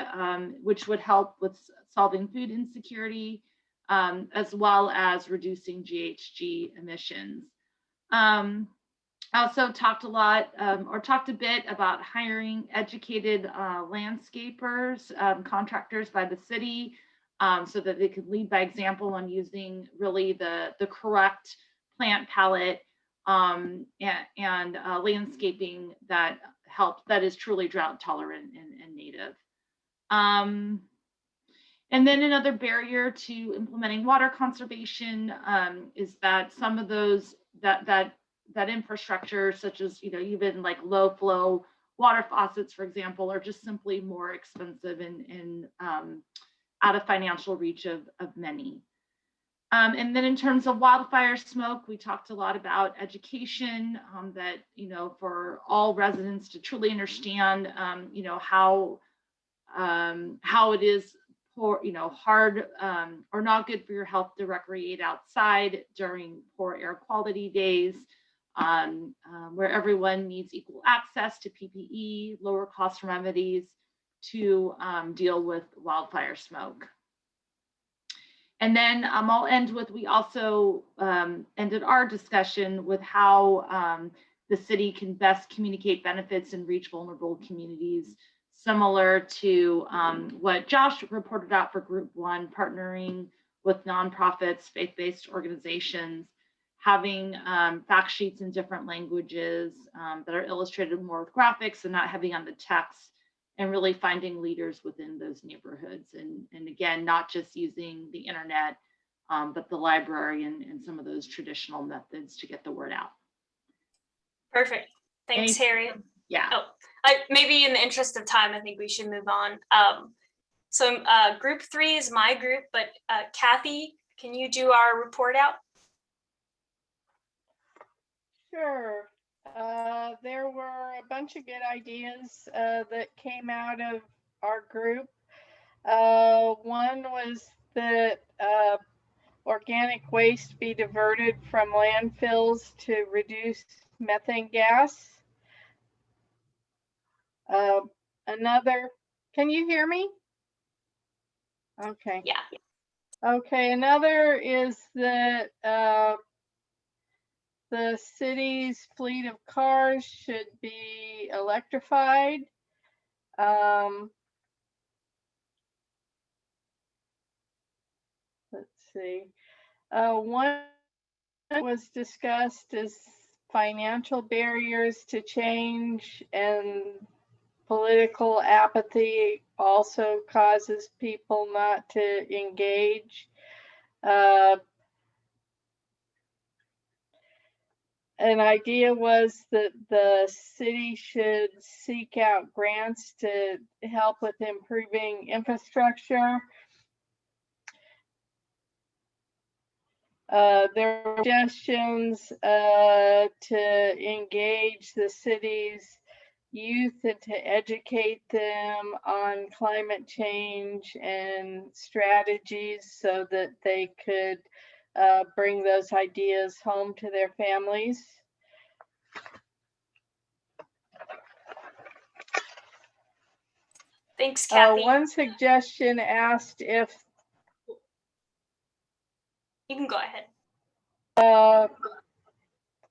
which would help with solving food insecurity, as well as reducing GHG emissions. I also talked a bit about hiring educated landscapers, contractors by the city, so that they could lead by example on using really the correct plant palette and landscaping that is truly drought tolerant and native. And then another barrier to implementing water conservation is that some of those that infrastructure, such as even like low flow water faucets, for example, are just simply more expensive and out of financial reach of many. And then in terms of wildfire smoke, we talked a lot about education, that for all residents to truly understand how it is hard or not good for your health to recreate outside during poor air quality days, where everyone needs equal access to PPE, lower cost remedies to deal with wildfire smoke. And then I'll end with, we also ended our discussion with how the city can best communicate benefits and reach vulnerable communities, similar to what Josh reported out for Group 1, partnering with nonprofits, faith-based organizations, having fact sheets in different languages that are illustrated more with graphics and not heavy on the text, and really finding leaders within those neighborhoods. And again, not just using the internet, but the library and some of those traditional methods to get the word out. Perfect. Thanks, Harry. Yeah. Oh, maybe in the interest of time, I think we should move on. So group 3 is my group, but Kathy, can you do our report out? Sure. There were a bunch of good ideas that came out of our group. One was that organic waste be diverted from landfills to reduce methane gas. Another, can you hear me? Okay. Yeah. Okay, another is that the city's fleet of cars should be electrified. Let's see. One was discussed as financial barriers to change, and political apathy also causes people not to engage. An idea was that the city should seek out grants to help with improving infrastructure. There were suggestions to engage the city's youth and to educate them on climate change and strategies so that they could bring those ideas home to their families. Thanks, Kathy. One suggestion asked if You can go ahead.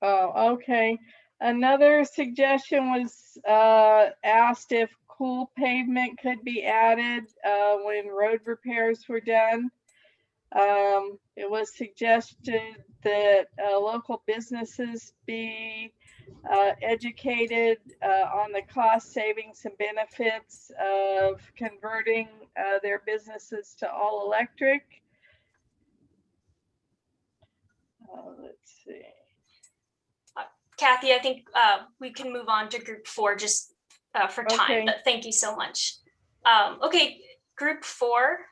Oh, okay. Another suggestion was asked if cool pavement could be added when road repairs were done. It was suggested that local businesses be educated on the cost savings and benefits of converting their businesses to all electric. Let's see. Kathy, I think we can move on to group 4 just for time, Okay. but thank you so much. Okay, group 4.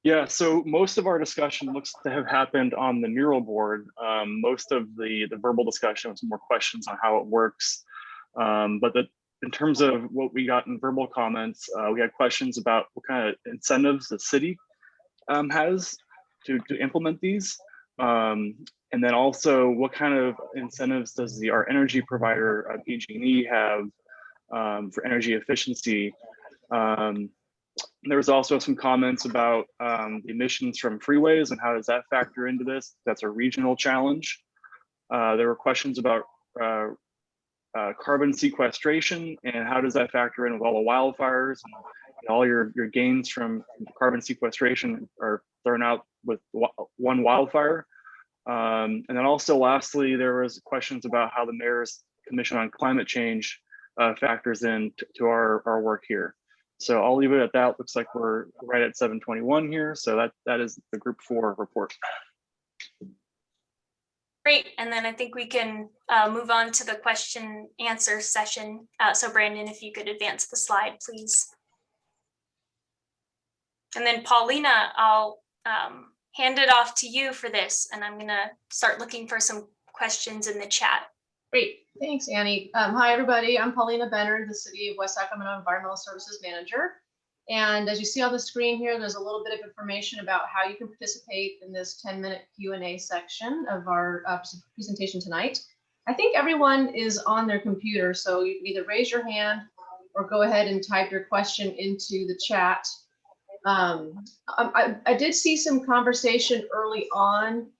Yeah, so most of our discussion looks to have happened on the mural board. Most of the verbal discussion was more questions on how it works. But in terms of what we got in verbal comments, we had questions about what kind of incentives the city has to implement these. And then also what kind of incentives does our energy provider, PG&E, have for energy efficiency? There was also some comments about the emissions from freeways and how does that factor into this? That's a regional challenge. There were questions about carbon sequestration and how does that factor in with all the wildfires and all your gains from carbon sequestration are thrown out with one wildfire. And then also lastly, there was questions about how the Mayor's Commission on Climate Change factors in to our work here. So I'll leave it at that. Looks like we're right at 7:21 here. So that is the group 4 report. Great, and then I think we can move on to the question answer session. So Brandon, if you could advance the slide, please. And then Paulina, I'll hand it off to you for this, and I'm gonna start looking for some questions in the chat. Great, thanks, Annie. Hi, everybody. I'm Paulina Benner, the City of West Sacramento Environmental Services Manager. And as you see on the screen here, there's a little bit of information about how you can participate in this 10-minute Q&A section of our presentation tonight. I think everyone is on their computer, so you can either raise your hand or go ahead and type your question into the chat. I did see some conversation early on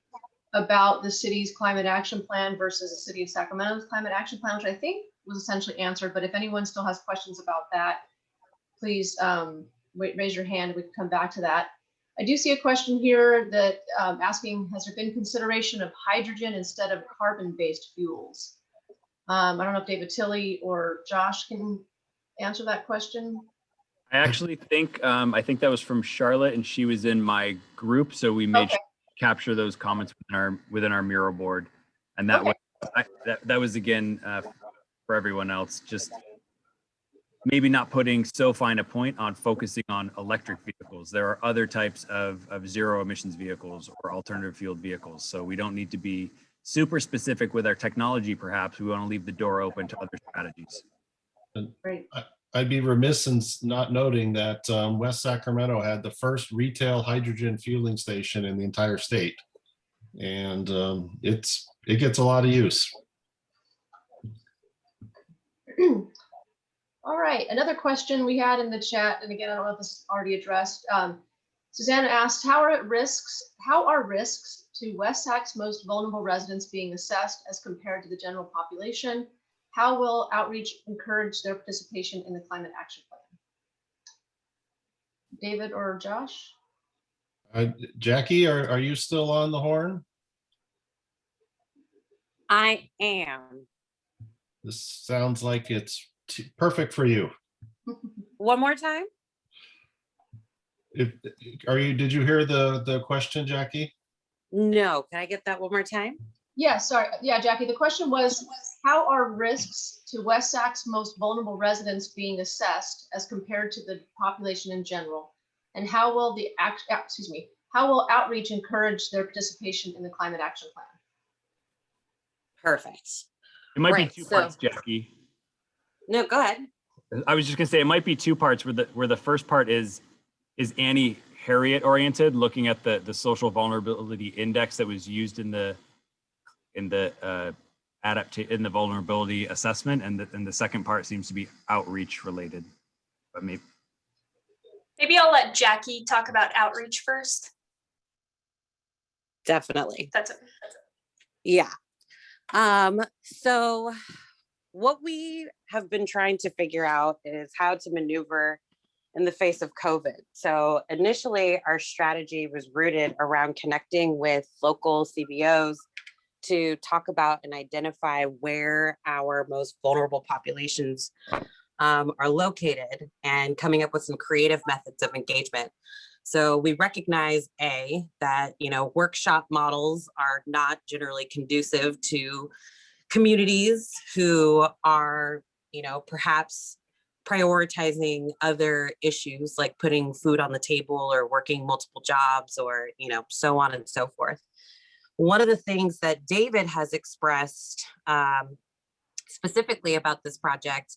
about the city's climate action plan versus the city of Sacramento's climate action plan, which I think was essentially answered. But if anyone still has questions about that, please raise your hand and we can come back to that. I do see a question here that asking, has there been consideration of hydrogen instead of carbon-based fuels? I don't know if David Tilley or Josh can answer that question. I actually think that was from Charlotte, and she was in my group, so we made sure to capture those comments within our mural board, and that was that was again for everyone else, just maybe not putting so fine a point on focusing on electric vehicles. There are other types of zero emissions vehicles or alternative fueled vehicles, so we don't need to be super specific with our technology, perhaps we want to leave the door open to other strategies. Great. I'd be remiss in not noting that West Sacramento had the first retail hydrogen fueling station in the entire state. And it gets a lot of use. All right, another question we had in the chat, and again, I don't know if this is already addressed. Susanna asked, how are risks to West Sac's most vulnerable residents being assessed as compared to the general population? How will outreach encourage their participation in the climate action plan? David or Josh? Jackie, are you still on the horn? I am. This sounds like it's perfect for you. One more time? Did you hear the question, Jackie? No. Can I get that one more time? Yeah, sorry. Yeah, Jackie, the question was, how are risks to West Sac's most vulnerable residents being assessed as compared to the population in general? And how will how will outreach encourage their participation in the climate action plan? Perfect. It might Right, be two parts, Jackie. No, go ahead. I was just gonna say it might be two parts where the first part is Annie Harriet oriented, looking at the social vulnerability index that was used in the vulnerability assessment, and the second part seems to be outreach related. But Maybe I'll let Jackie talk about outreach first. Definitely. That's it. Yeah. So what we have been trying to figure out is how to maneuver in the face of COVID. So initially our strategy was rooted around connecting with local CBOs to talk about and identify where our most vulnerable populations are located and coming up with some creative methods of engagement. So we recognize that workshop models are not generally conducive to communities who are perhaps prioritizing other issues like putting food on the table or working multiple jobs or so on and so forth. One of the things that David has expressed specifically about this project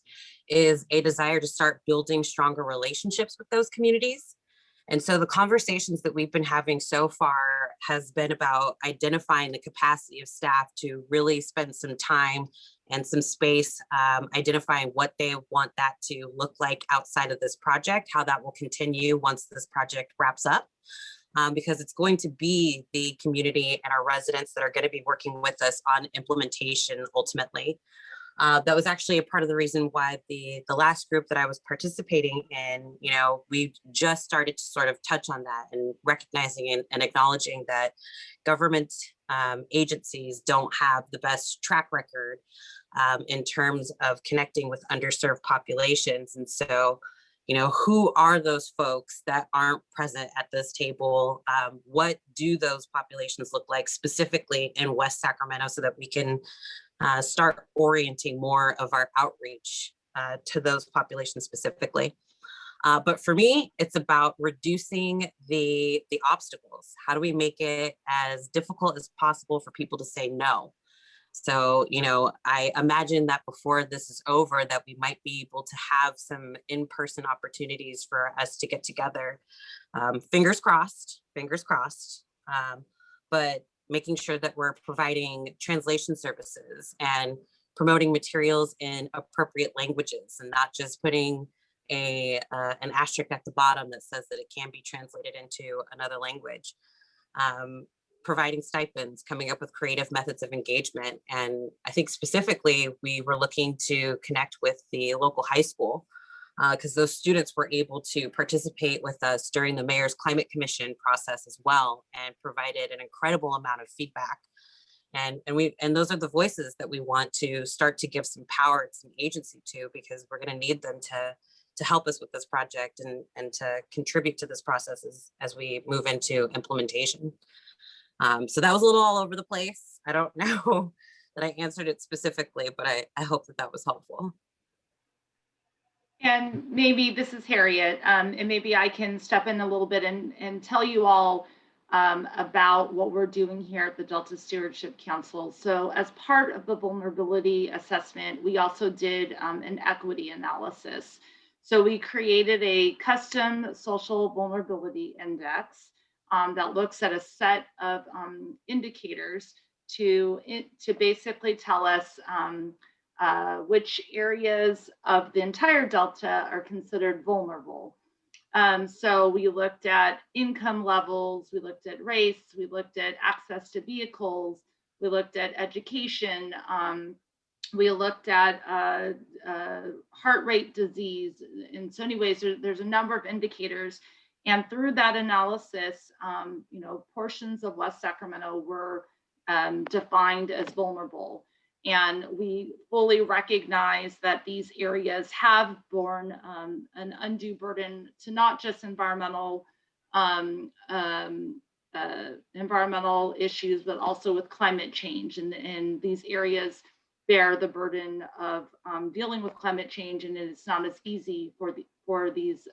is a desire to start building stronger relationships with those communities. And so the conversations that we've been having so far has been about identifying the capacity of staff to really spend some time and some space identifying what they want that to look like outside of this project, how that will continue once this project wraps up. Because it's going to be the community and our residents that are going to be working with us on implementation ultimately. That was actually a part of the reason why the last group that I was participating in, we just started to sort of touch on that and recognizing and acknowledging that government agencies don't have the best track record in terms of connecting with underserved populations. And so, who are those folks that aren't present at this table? What do those populations look like specifically in West Sacramento so that we can start orienting more of our outreach to those populations specifically. But for me, it's about reducing the obstacles. How do we make it as difficult as possible for people to say no? So, I imagine that before this is over, that we might be able to have some in-person opportunities for us to get together. Fingers crossed, but making sure that we're providing translation services and promoting materials in appropriate languages and not just putting an asterisk at the bottom that says that it can be translated into another language. Providing stipends, coming up with creative methods of engagement. And I think specifically, we were looking to connect with the local high school because those students were able to participate with us during the Mayor's Climate Commission process as well and provided an incredible amount of feedback. And those are the voices that we want to start to give some power and some agency to, because we're going to need them to help us with this project and to contribute to this process as we move into implementation. So that was a little all over the place. I don't know that I answered it specifically, but I hope that was helpful. And maybe this is Harriet, and maybe I can step in a little bit and tell you all about what we're doing here at the Delta Stewardship Council. So as part of the vulnerability assessment, we also did an equity analysis. So we created a custom social vulnerability index that looks at a set of indicators to basically tell us which areas of the entire Delta are considered vulnerable. So we looked at income levels, we looked at race, we looked at access to vehicles, we looked at education, we looked at heart rate disease. In so many ways, there's a number of indicators. And through that analysis, you know, portions of West Sacramento were defined as vulnerable. And we fully recognize that these areas have borne an undue burden to not just environmental issues, but also with climate change. And these areas bear the burden of dealing with climate change, and it's not as easy for these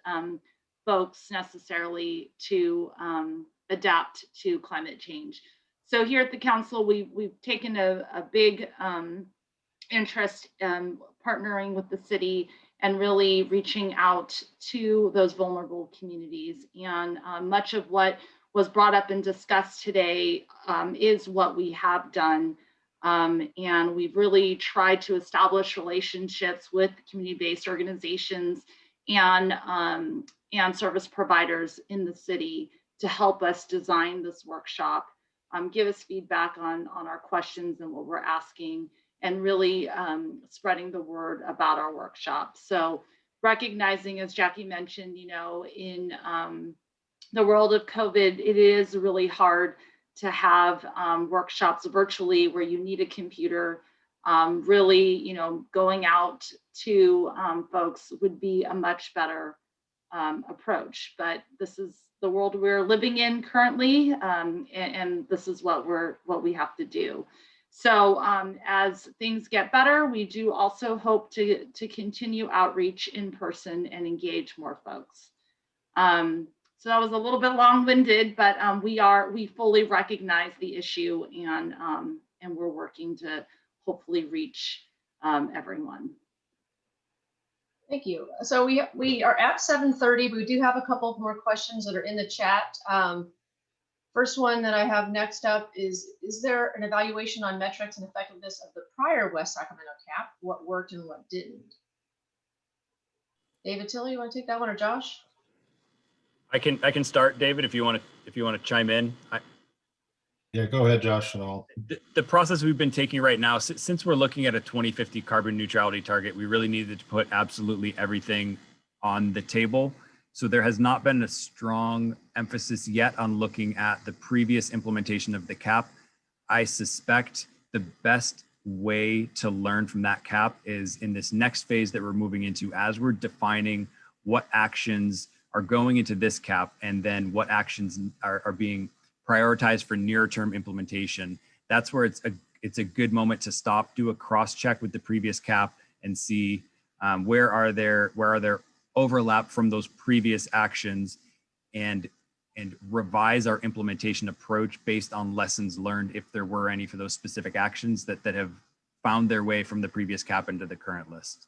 folks necessarily to adapt to climate change. So here at the council, we've taken a big interest in partnering with the city and really reaching out to those vulnerable communities. And much of what was brought up and discussed today is what we have done. And we've really tried to establish relationships with community-based organizations and service providers in the city to help us design this workshop. Give us feedback on our questions and what we're asking, and really spreading the word about our workshop. So recognizing, as Jackie mentioned, you know, in the world of COVID, it is really hard to have workshops virtually where you need a computer. Really, you know, going out to folks would be a much better approach, but this is the world we're living in currently, and this is what we have to do. So as things get better, we do also hope to continue outreach in person and engage more folks. So that was a little bit long-winded, but we fully recognize the issue, and we're working to hopefully reach everyone. Thank you. So we are at 7:30, but we do have a couple of more questions that are in the chat. First one that I have next up is there an evaluation on metrics and effectiveness of the prior West Sacramento cap? What worked and what didn't? David Tilley, you want to take that one, or Josh? I can start, David, if you want to chime in. Yeah, go ahead, Josh. And the process we've been taking right now, since we're looking at a 2050 carbon neutrality target, we really needed to put absolutely everything on the table. So there has not been a strong emphasis yet on looking at the previous implementation of the cap. I suspect the best way to learn from that cap is in this next phase that we're moving into, as we're defining what actions are going into this cap and then what actions are being prioritized for near-term implementation. That's where it's a good moment to stop, do a cross-check with the previous cap, and see where are there overlap from those previous actions, and revise our implementation approach based on lessons learned, if there were any, for those specific actions that have found their way from the previous cap into the current list.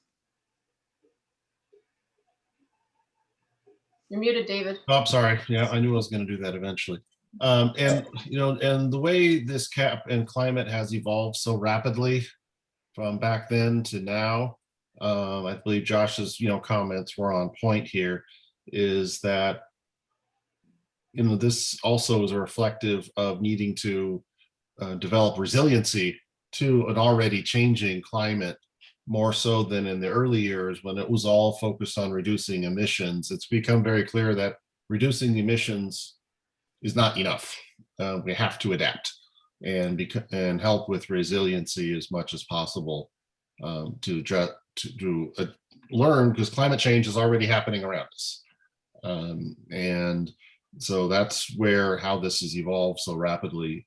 You're muted, David. Oh, I'm sorry. Yeah, I knew I was going to do that eventually. And you know, and the way this cap and climate has evolved so rapidly from back then to now, I believe Josh's comments were on point here, is that this also is a reflective of needing to develop resiliency to an already changing climate, more so than in the early years when it was all focused on reducing emissions. It's become very clear that reducing the emissions is not enough. We have to adapt and help with resiliency as much as possible to learn, because climate change is already happening around us. And so that's how this has evolved so rapidly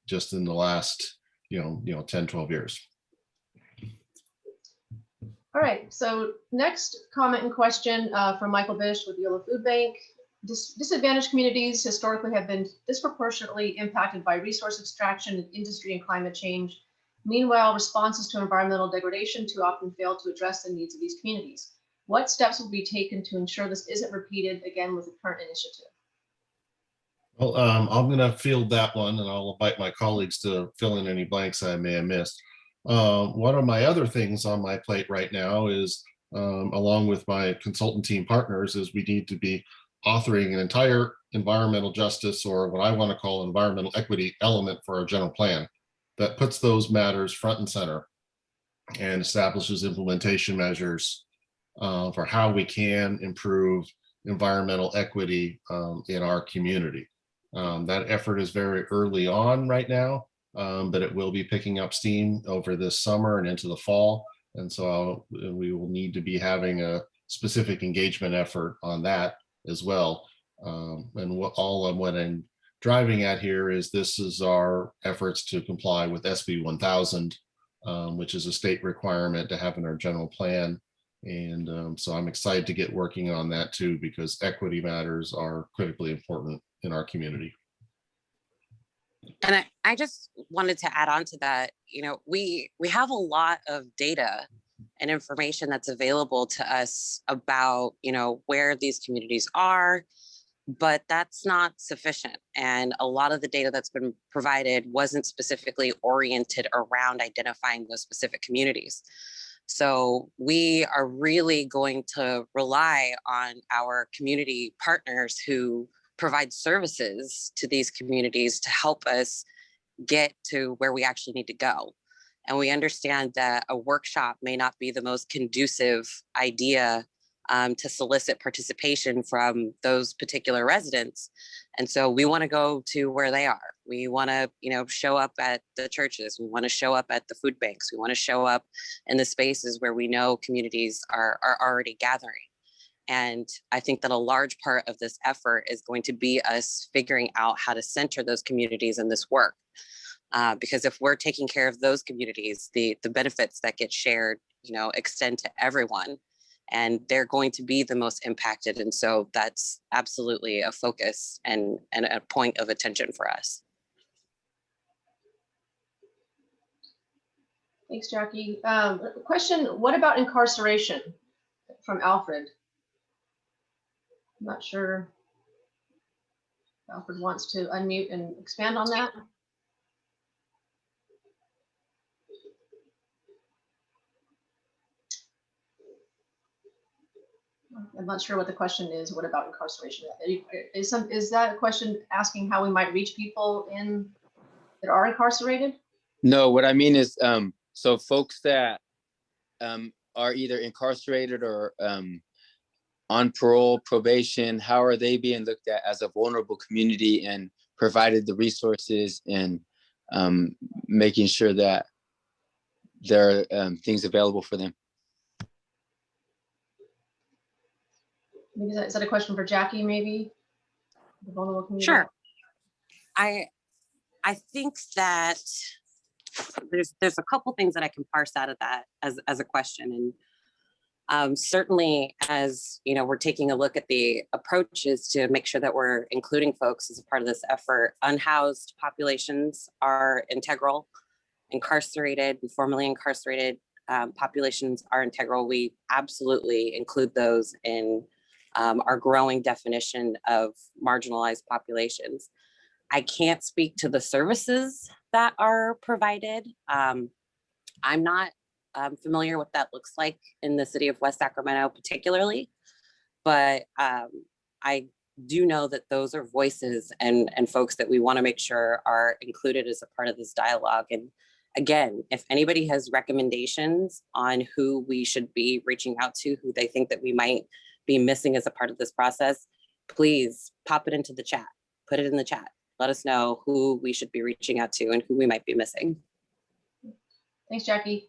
just in the last 10, 12 years. All right, so next comment and question from Michael Bish with Yellow Food Bank. Disadvantaged communities historically have been disproportionately impacted by resource extraction, industry, and climate change. Meanwhile, responses to environmental degradation too often fail to address the needs of these communities. What steps will be taken to ensure this isn't repeated again with the current initiative? Well, I'm going to field that one, and I'll invite my colleagues to fill in any blanks I may have missed. One of my other things on my plate right now is, along with my consultant team partners, is we need to be authoring an entire environmental justice, or what I want to call environmental equity element for our general plan that puts those matters front and center and establishes implementation measures for how we can improve environmental equity in our community. That effort is very early on right now, but it will be picking up steam over this summer and into the fall. And so we will need to be having a specific engagement effort on that as well. And what I'm driving at here is this is our efforts to comply with SB 1000, which is a state requirement to have in our general plan. And so I'm excited to get working on that too, because equity matters are critically important in our community. And I just wanted to add on to that, we have a lot of data and information that's available to us about, where these communities are, but that's not sufficient. And a lot of the data that's been provided wasn't specifically oriented around identifying those specific communities. So we are really going to rely on our community partners who provide services to these communities to help us get to where we actually need to go. And we understand that a workshop may not be the most conducive idea to solicit participation from those particular residents. And so we want to go to where they are. We want to, show up at the churches. We want to show up at the food banks. We want to show up in the spaces where we know communities are already gathering. And I think that a large part of this effort is going to be us figuring out how to center those communities in this work. Because if we're taking care of those communities, the benefits that get shared, extend to everyone. And they're going to be the most impacted. And so that's absolutely a focus and a point of attention for us. Thanks, Jackie. Question, what about incarceration? From Alfred. I'm not sure if Alfred wants to unmute and expand on that. I'm not sure what the question is. What about incarceration? Is that a question asking how we might reach people that are incarcerated? No, what I mean is, so folks that are either incarcerated or on parole, probation, how are they being looked at as a vulnerable community and provided the resources and making sure that there are things available for them? Maybe is that a question for Jackie, maybe? The vulnerable community? Sure. I think that there's a couple things that I can parse out of that as a question. And certainly as, we're taking a look at the approaches to make sure that we're including folks as a part of this effort, unhoused populations are integral, incarcerated and formerly incarcerated populations are integral. We absolutely include those in our growing definition of marginalized populations. I can't speak to the services that are provided. I'm not familiar what that looks like in the city of West Sacramento particularly, but I do know that those are voices and folks that we want to make sure are included as a part of this dialogue. And again, if anybody has recommendations on who we should be reaching out to, who they think that we might be missing as a part of this process, please pop it into the chat, put it in the chat. Let us know who we should be reaching out to and who we might be missing. Thanks, Jackie.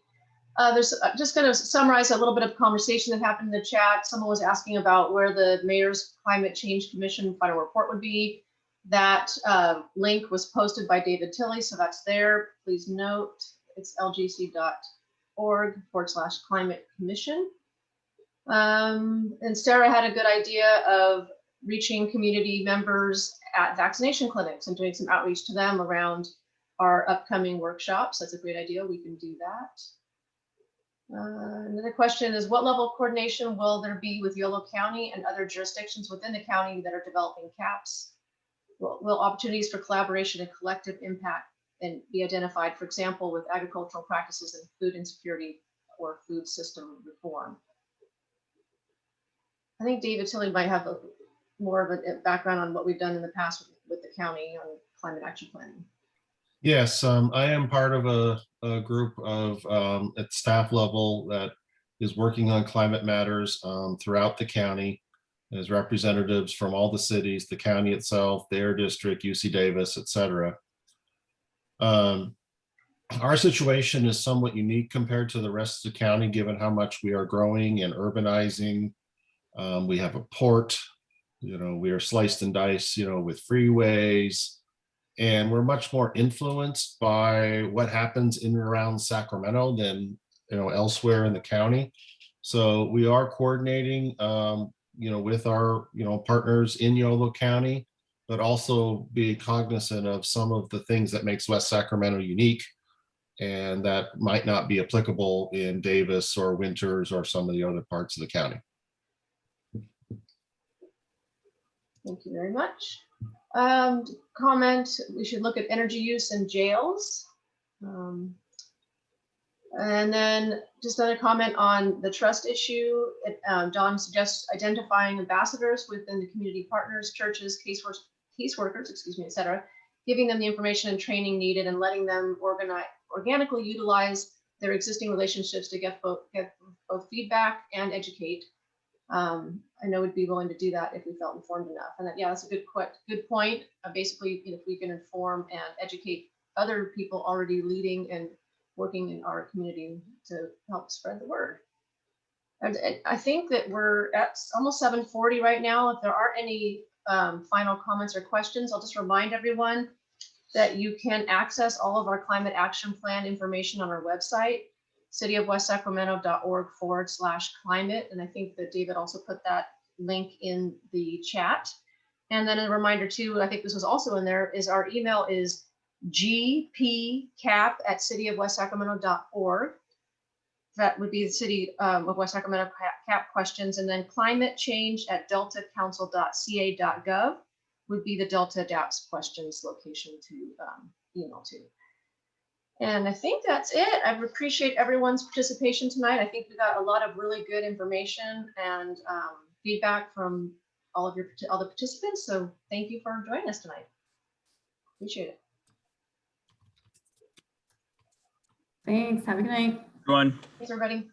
There's just going to summarize a little bit of conversation that happened in the chat. Someone was asking about where the Mayor's Climate Change Commission final report would be. That link was posted by David Tilley, so that's there. Please note it's lgc.org/climate commission. And Sarah had a good idea of reaching community members at vaccination clinics and doing some outreach to them around our upcoming workshops. That's a great idea. We can do that. Another question is, what level of coordination will there be with Yolo County and other jurisdictions within the county that are developing CAPs? Will opportunities for collaboration and collective impact and be identified, for example, with agricultural practices and food insecurity or food system reform? I think David Tilley might have more of a background on what we've done in the past with the county on climate action planning. Yes, I am part of a group of at staff level that is working on climate matters throughout the county as representatives from all the cities, the county itself, their district, UC Davis, et cetera. Our situation is somewhat unique compared to the rest of the county, given how much we are growing and urbanizing. We have a port, we are sliced and diced, with freeways, and we're much more influenced by what happens in and around Sacramento than, elsewhere in the county. So we are coordinating, with our, partners in Yolo County, but also be cognizant of some of the things that makes West Sacramento unique and that might not be applicable in Davis or Winters or some of the other parts of the county. Thank you very much. Comment, we should look at energy use in jails. And then just another comment on the trust issue. Don suggests identifying ambassadors within the community partners, churches, caseworkers, et cetera, giving them the information and training needed and letting them organically utilize their existing relationships to get both feedback and educate. I know we'd be willing to do that if we felt informed enough. And that, yeah, that's a good point. Basically, if we can inform and educate other people already leading and working in our community to help spread the word. And I think that we're at almost 7:40 right now. If there aren't any final comments or questions, I'll just remind everyone that you can access all of our climate action plan information on our website, citywestsacramento.org/climate. And I think that David also put that link in the chat. And then a reminder too, I think this was also in there, is our email is gpcap@citywestsacramento.org. That would be the City of West Sacramento CAP questions. And then climatechange@deltacouncil.ca.gov would be the Delta Adapts questions location to email to. And I think that's it. I appreciate everyone's participation tonight. I think we got a lot of really good information and feedback from all the participants. So thank you for joining us tonight. Appreciate it. Thanks. Have a good night. Everyone. Thanks, everybody.